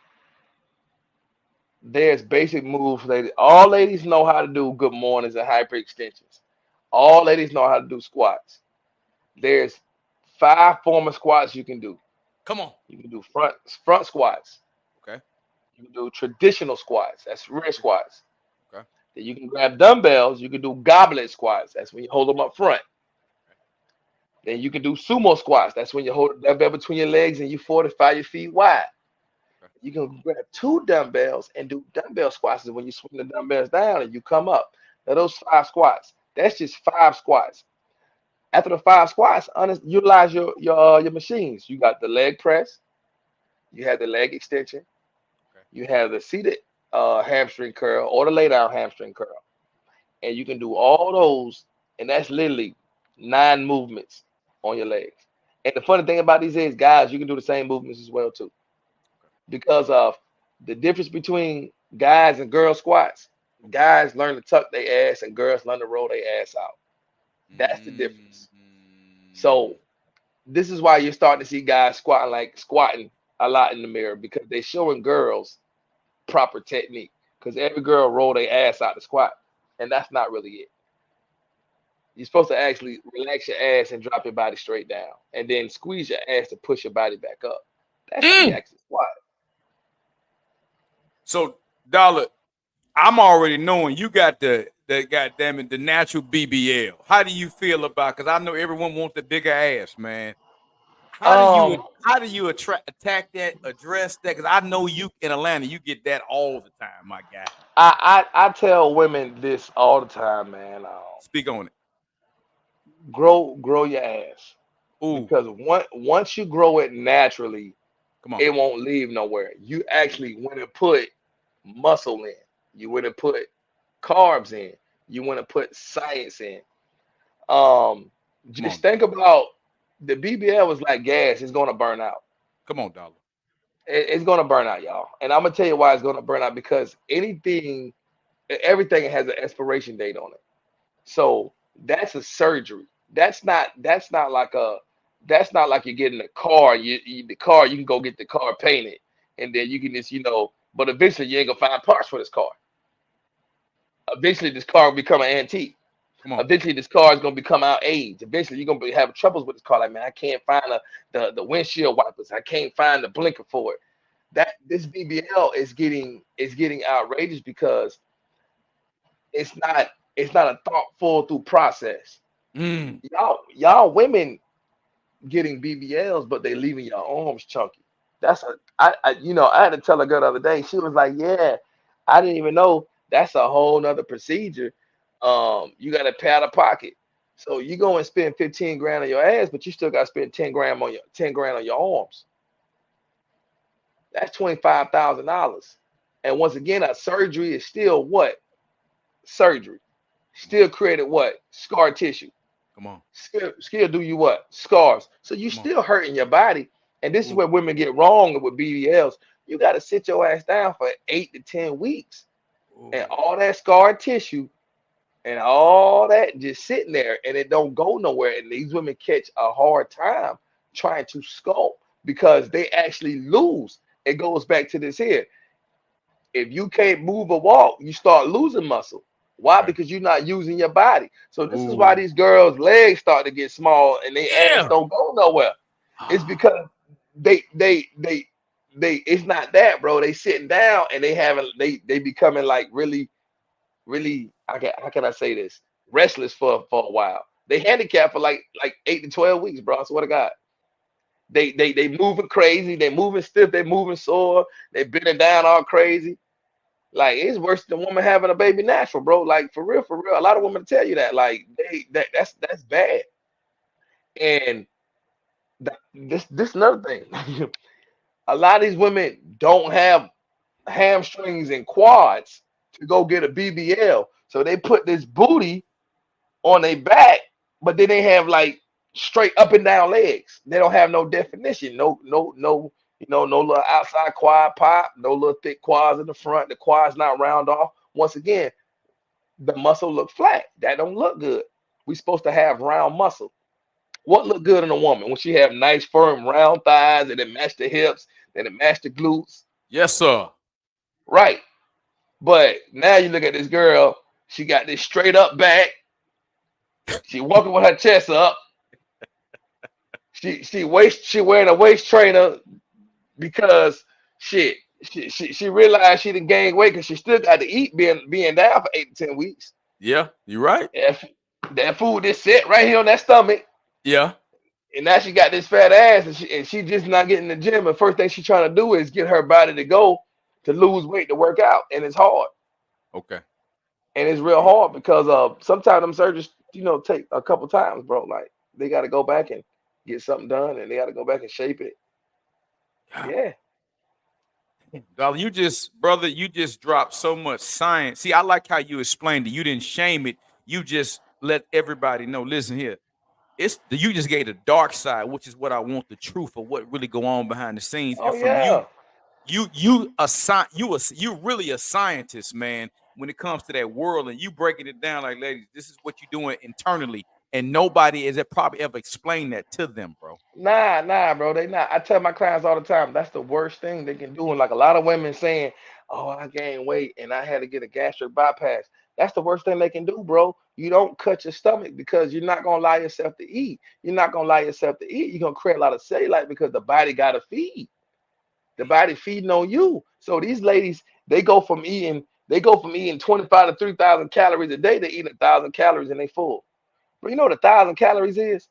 There's basic moves. Ladies, all ladies know how to do good mornings and hyper extensions. All ladies know how to do squats. There's 5 form of squats you can do. Come on. You can do front squats. Okay. You can do traditional squats. That's rear squats. Okay. Then you can grab dumbbells. You can do goblet squats. That's when you hold them up front. Then you can do sumo squats. That's when you hold the dumbbell between your legs and you fortify your feet wide. Okay. You can grab 2 dumbbells and do dumbbell squats. Is when you swing the dumbbells down and you come up. Now those 5 squats. That's just 5 squats. After the 5 squats, utilize your machines. You got the leg press. You have the leg extension. Okay. You have the seated hamstring curl or the lay down hamstring curl, and you can do all those, and that's literally 9 movements on your legs. And the funny thing about these is, guys, you can do the same movements as well too, because of the difference between guys and girl squats. Okay. Guys learn to tuck their ass, and girls learn to roll their ass out. That's the difference. So this is why you're starting to see guys squatting a lot in the mirror, because they're showing girls proper technique. Because every girl roll their ass out to squat, and that's not really it. You're supposed to actually relax your ass and drop your body straight down, and then squeeze your ass to push your body back up. That's how you actually squat. So, Dolla, I'm already knowing you got the goddamn it, the natural BBL. How do you feel about? Because I know everyone wants the bigger ass, man. Um, How do you attack that, address that? Because I know you in Atlanta, you get that all the time, my guy. I tell women this all the time, man. Speak on it. Grow your ass, Ooh, because once you grow it naturally, come on. it won't leave nowhere. You Ooh, actually want to put muscle in. You want to put carbs in. You want to put science in. Um, come on, just think Dolla. about the BBL is like gas. It's gonna burn out. Come on, Dolla. It's gonna burn out, y'all. And I'm gonna tell you why it's gonna burn out, because everything has an expiration date on it. So that's a surgery. That's not like you're getting a car. The car, you can go get the car painted, and then you can just, but eventually you ain't gonna find parts for this car. Eventually this car will become an antique. Come on. Eventually this car is gonna become out age. Eventually you're gonna be having troubles with this car. Like, man, I can't find the windshield wipers. I can't find the blinker for it. That This BBL is getting outrageous, because it's not a thoughtful through process. Mm, Y'all women getting BBLs, but they leaving your arms chunky. That's a I had to tell a girl the other day. She was like, "Yeah, I didn't even know that's a whole nother procedure. You got to pay out of pocket. So you go and spend 15 grand on your ass, but you still got to spend 10 grand on your arms. That's $25,000. And once again, a surgery is still what? Surgery. come on. Still created what? Scar tissue. Come on. Still do you what? Scars. So you Come on. still hurting your body. And this is Ooh, where women get wrong with BBLs. You got to sit your ass down for 8 to 10 weeks. And ooh. all that scar tissue and all that just sitting there, and it don't go nowhere. And these women catch a hard time trying to sculpt, because they actually lose. It goes back to this here. If you can't move or walk, you start losing muscle. Why? Okay. Because you're not using your body. So this is why Ooh. these girls' legs start to get small and their ass Yeah. don't go nowhere. It's because they it's not that, bro. They sitting down and they becoming like really, really, how can I say this? Restless for a while. They handicapped for like 8 to 12 weeks, bro. I swear to God. They moving crazy, they moving stiff, they moving sore, they bending down all crazy. Like, it's worse than a woman having a baby natural, bro. Like, for real, for real. A lot of women tell you that. Like, that's bad. And this another thing. A lot of these women don't have hamstrings and quads to go get a BBL. So they put this booty on their back, but then they have like straight up and down legs. They don't have no definition, no, no little outside quad pop, no little thick quads in the front. The quads not round off. Once again, the muscle look flat. That don't look good. We supposed to have round muscle. What look good in a woman? When she have nice firm round thighs and it match the hips, and it match the glutes, Yes, sir. right? But now you look at this girl. She got this straight up back. She walking with her chest up. She wearing a waist trainer, because shit. She realized she didn't gain weight, because she still got to eat, being down for 8 to 10 weeks. Yeah, you're right. That food is set right here on that stomach, Yeah. and now she got this fat ass, and she just not getting in the gym. And first thing she trying to do is get her body to go to lose weight to work out, and it's hard. Okay. And it's real hard, because sometimes them surgeries, take a couple times, bro. Like, they got to go back and get something done, and they got to go back and shape it. God. Yeah. Dollar, brother, you just dropped so much science. See, I like how you explained it. You didn't shame it. You just let everybody know. Listen here. you just gave the dark side, which is what I want, the truth of what really go on behind the scenes. Oh And from you, yeah. you really a scientist, man, when it comes to that world, and you breaking it down like, ladies, this is what you're doing internally, and nobody has probably ever explained that to them, bro. Nah, bro. They not. I tell my clients all the time, that's the worst thing they can do. And like a lot of women saying, "Oh, I gained weight and I had to get a gastric bypass." That's the worst thing they can do, bro. You don't cut your stomach because you're not gonna allow yourself to eat. You're not gonna allow yourself to eat. You're gonna create a lot of cellulite because the body gotta feed. The body feeding on you. So these ladies, they go from eating 25 to 3,000 calories a day to eating 1,000 calories and they full. But you know what 1,000 calories is?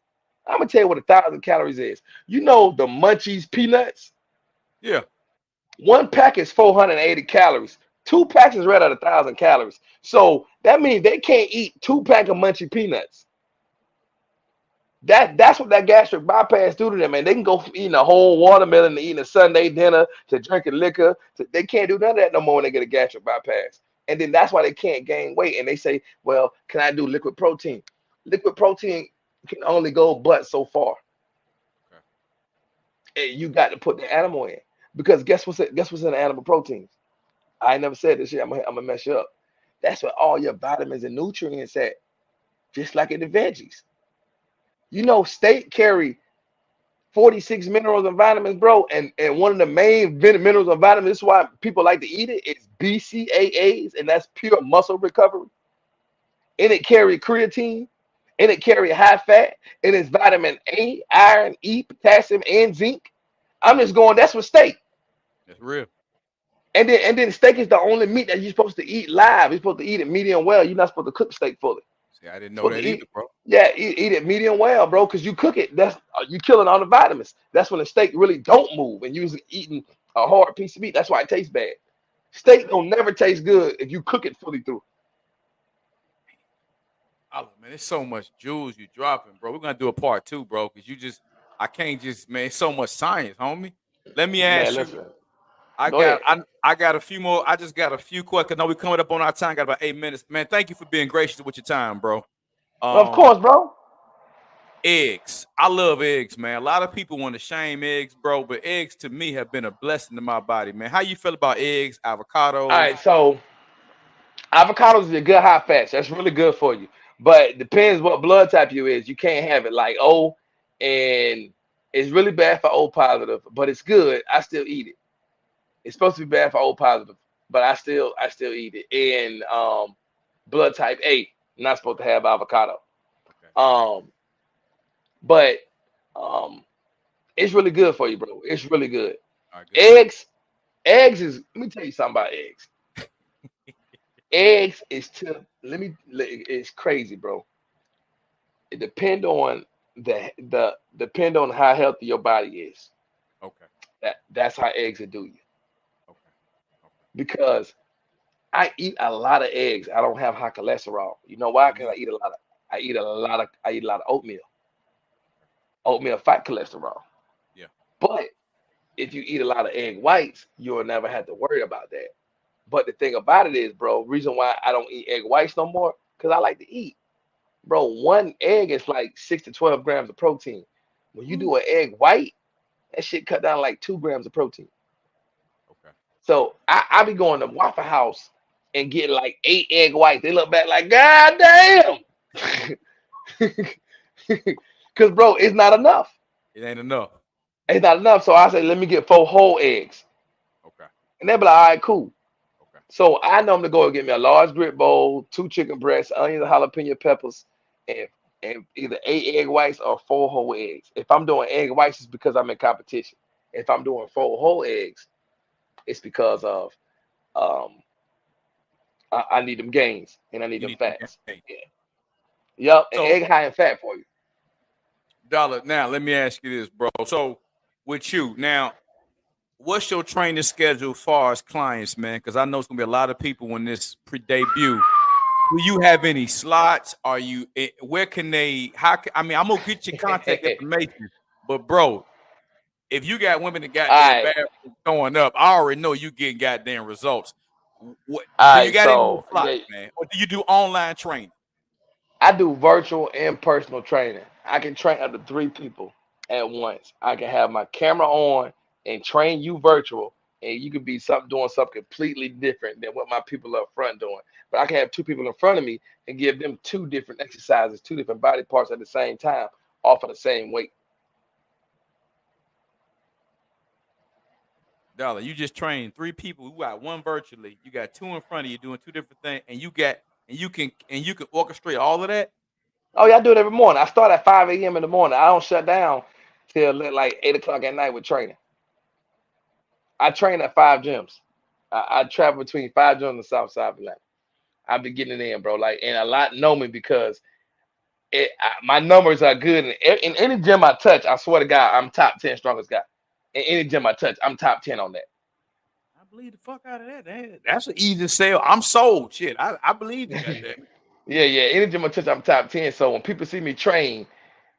I'm gonna tell you what 1,000 calories is. You know the Munchies peanuts? Yeah. One pack is 480 calories. Two packs is right at 1,000 calories. So that means they can't eat 2 pack of Munchie peanuts. That's what that gastric bypass do to them, man. They can go from eating a whole watermelon to eating a Sunday dinner to drinking liquor. They can't do none of that no more when they get a gastric bypass. And then that's why they can't gain weight. And they say, well, can I do liquid protein? Liquid protein can only go but so far. Okay. And you got to put the animal in. Because guess what's in the animal proteins? I ain't never said this shit. I'm gonna mess you up. That's where all your vitamins and nutrients at, just like in the veggies. You know, steak carry 46 minerals and vitamins, bro. And one of the main minerals and vitamins, this is why people like to eat it, is BCAAs, and that's pure muscle recovery. And it carry creatine, and it carry high fat, and it's vitamin A, iron, E, potassium, and zinc. I'm just going, that's what steak. That's real. And then steak is the only meat that you're supposed to eat live. You're supposed to eat it medium well. You're not supposed to cook steak fully. See, I didn't know that either, bro. Yeah, eat it medium well, bro, because you cook it. That's you killing all the vitamins. That's when the steak really don't move, and you're eating a hard piece of meat. That's why it tastes bad. Steak don't never taste good if you cook it fully through. Oh man, there's so much jewels you dropping, bro. We're gonna do a part 2, bro, because I can't just, man. It's so much science, homie. Let me ask Man, you. listen. Go I ahead. got a few more. I just got a few questions. No, we're coming up on our time. Got about 8 minutes, man. Thank you for being gracious with your time, bro. Of course, bro. Eggs. I love eggs, man. A lot of people want to shame eggs, bro, but eggs to me have been a blessing to my body, man. How you feel about eggs, avocados? All right, so avocados is a good high fat. That's really good for you. But it depends what blood type you is. You can't have it like O, and it's really bad for O positive, but it's good. I still eat it. It's supposed to be bad for O positive, but I still eat it. And blood type A, not supposed to have avocado. Okay. But it's really good for you, bro. It's really good. All right, good. Eggs is. Let me tell you something about eggs. Eggs is it's crazy, bro. It depend on depend on how healthy your body is. Okay. That's how eggs will do you. Okay. Because I eat a lot of eggs. I don't have high cholesterol. You know why? Because I eat a lot of oatmeal. Oatmeal fight cholesterol. Yeah. But if you eat a lot of egg whites, you'll never have to worry about that. But the thing about it is, bro, reason why I don't eat egg whites no more, because I like to eat. Bro, one egg is like 6 to 12 grams of protein. When you do an egg white, that shit cut down like 2 grams of protein. Okay. So I be going to Waffle House and getting like 8 egg whites. They look back like, God damn. Because, bro, it's not enough. it ain't enough. It's not enough. So I say, let me get 4 whole eggs. Okay. And they be like, all right, cool. Okay. So I know I'm to go and get me a large grit bowl, 2 chicken breasts, onions, jalapeno peppers, and either 8 egg whites or 4 whole eggs. If I'm doing egg whites, it's because I'm in competition. If I'm doing 4 whole eggs, it's because of I need them gains and I need them fats. Yeah. Yep. And egg high in fat for you. Dolla, now let me ask you this, bro. So with you now, what's your training schedule as far as clients, man? Because I know it's gonna be a lot of people when this pre-debut. Do you have any slots? Are you? Where can they? I mean, I'm gonna get your contact information, but bro, if you got women that goddamn bad going up, I already know you getting goddamn results. What do you got any slots, man? Or do you do online training? I do virtual and personal training. I can train up to 3 people at once. I can have my camera on and train you virtual, and you could be doing something completely different than what my people up front doing. But I can have 2 people in front of me and give them 2 different exercises, 2 different body parts at the same time, off of the same weight. Dollar, you just trained 3 people. You got one virtually. You got 2 in front of you doing 2 different things, and you can orchestrate all of that. Oh yeah, I do it every morning. I start at 5 a.m. in the morning. I don't shut down till like 8 o'clock at night with training. I train at 5 gyms. I travel between 5 gyms on the south side of Atlanta. I've been getting it in, bro. Like, and a lot know me because my numbers are good. In any gym I touch, I swear to God, I'm top 10 strongest guy. In any gym I touch, I'm top 10 on that. I believe the fuck out of that. That's an easy sale. I'm sold. Shit, I believe you got that. Yeah. Any gym I touch, I'm top 10. So when people see me train,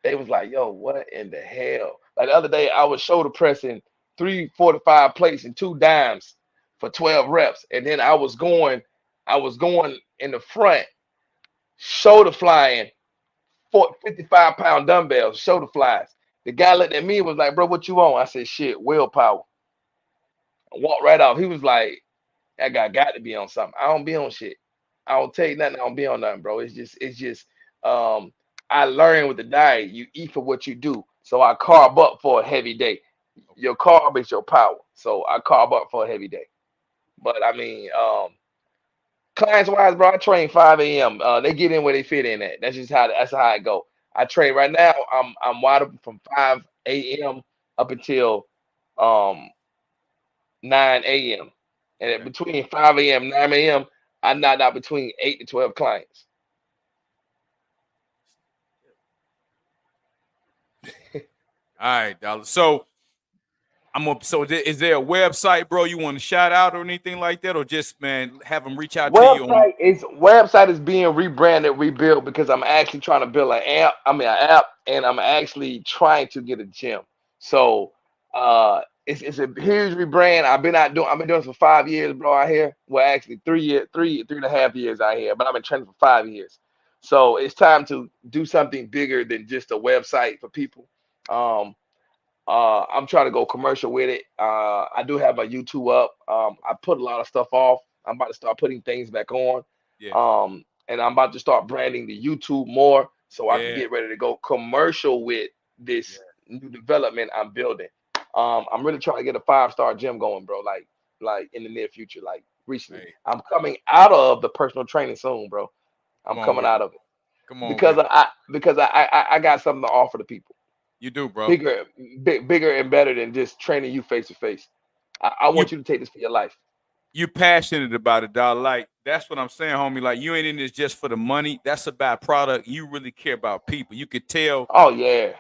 they was like, yo, what in the hell? Like the other day, I was shoulder pressing 345 plates and 2 dimes for 12 reps. And then I was going in the front, shoulder flying 55-pound dumbbells, shoulder flies. The guy looked at me and was like, bro, what you on? I said, shit, willpower. I walked right off. He was like, that guy got to be on something. I don't be on shit. I don't tell you nothing. I don't be on nothing, bro. It's just um I learned with the diet, you eat for what you do. So I carb up for a heavy day. Your carb is your power. So I carb up for a heavy day. But I mean, clients wise, bro, I train 5 a.m. They get in where they fit in at. That's how I go. I train right now. I'm wide open from 5 a.m. up until um 9 a.m. And Okay. between 5 a.m. 9 a.m. I knock out between 8 to 12 clients. All right, Dollar. So I'm up. So is there a website, bro? You want to shout out or anything like that, or just man have them reach out to you on? Website is being rebranded, rebuilt because I'm actually trying to build an app, and I'm actually trying to get a gym. So it's a huge rebrand. I've been doing this for 5 years, bro, out here. Well, actually 3 years, 3.5 years out here, but I've been training for 5 years. So it's time to do something bigger than just a website for people. Um, I'm trying to go commercial with it. I do have my YouTube up. I put a lot of stuff off. I'm about to start putting things back on. Yeah, And I'm about to start branding the YouTube more so I can yeah, get ready to go commercial with yeah. this new development I'm building. Hey, I'm really trying to get a 5-star gym going, bro. Like in the near future, like recently. hey, I'm coming out of the personal training soon, bro. come I'm on coming with out it. of it Come on because with it. I got something to offer to people You do, bro. bigger, bigger and better than just training you face to face. I You want you to take this for your life. you passionate about it, dog. Like that's what I'm saying, homie. Like you ain't in this just for the money. That's about product. You really care about people. You could tell Oh yeah.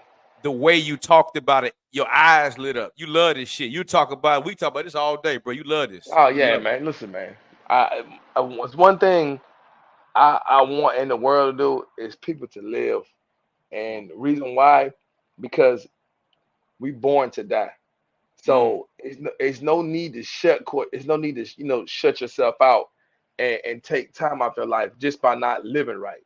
the way you talked about it. Your eyes lit up. You love this shit. You talk about. We talk about this all day, bro. You love this. Oh You yeah, love it. man. Listen, man. What's one thing I want in the world to do is people to live, Come on. and the reason why, because we born to die. Mm, So it's no need to shut court. It's no need to shut yourself out and take time out your life just by not living right.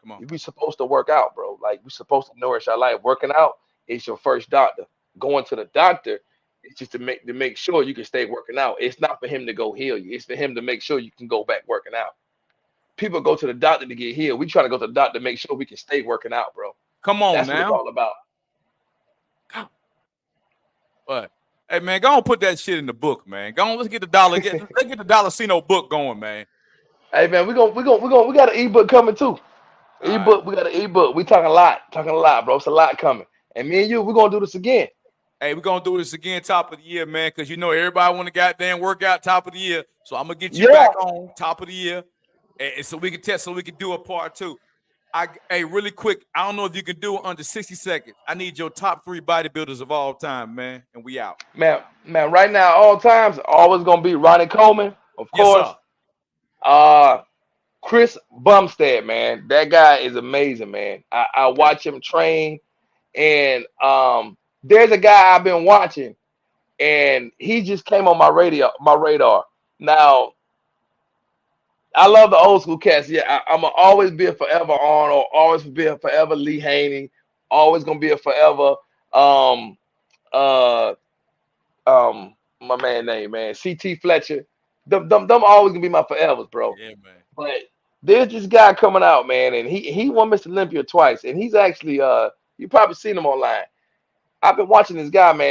come on. We supposed to work out, bro. Like we supposed to nourish our life. Working out is your first doctor. Going to the doctor is just to make sure you can stay working out. It's not for him to go heal you. It's for him to make sure you can go back working out. People go to the doctor to get healed. We try to go to the doctor to make sure we can stay working out, bro. Come on That's what it's now. all about. But hey man, go on put that shit in the book, man. Go on, let's get the dollar. Let's get the Dollarcino book going, man. Hey man, we got an ebook coming too. All right. We got an ebook. We talking a lot, bro. It's a lot coming. And me and you, we're gonna do this again. Hey, we're gonna do this again top of the year, man, because you know everybody want to goddamn workout top of the year. So I'm gonna get you Yeah, back on top of the year. And so we can test, so we can do a part two. Hey, really quick, I don't know if you can do it under 60 seconds. I need your top 3 bodybuilders of all time, man. And we out. man. Right now, all times, always gonna be Ronnie Coleman, of Yes, course. sir. Uh, Chris Bumstead, man. That guy is amazing, man. I Okay. watch him train, and there's a guy I've been watching, and he just came on my radar. Now, I love the old school cats. Yeah, I'm gonna always be a forever Arnold, always be a forever Lee Haney, always gonna be a forever um uh my man name, man, CT Fletcher. Them always gonna be my forevers, bro. Yeah, man. But there's this guy coming out, man, and he won Mr. Olympia twice, and he's actually you probably seen him online. I've been watching this guy, man.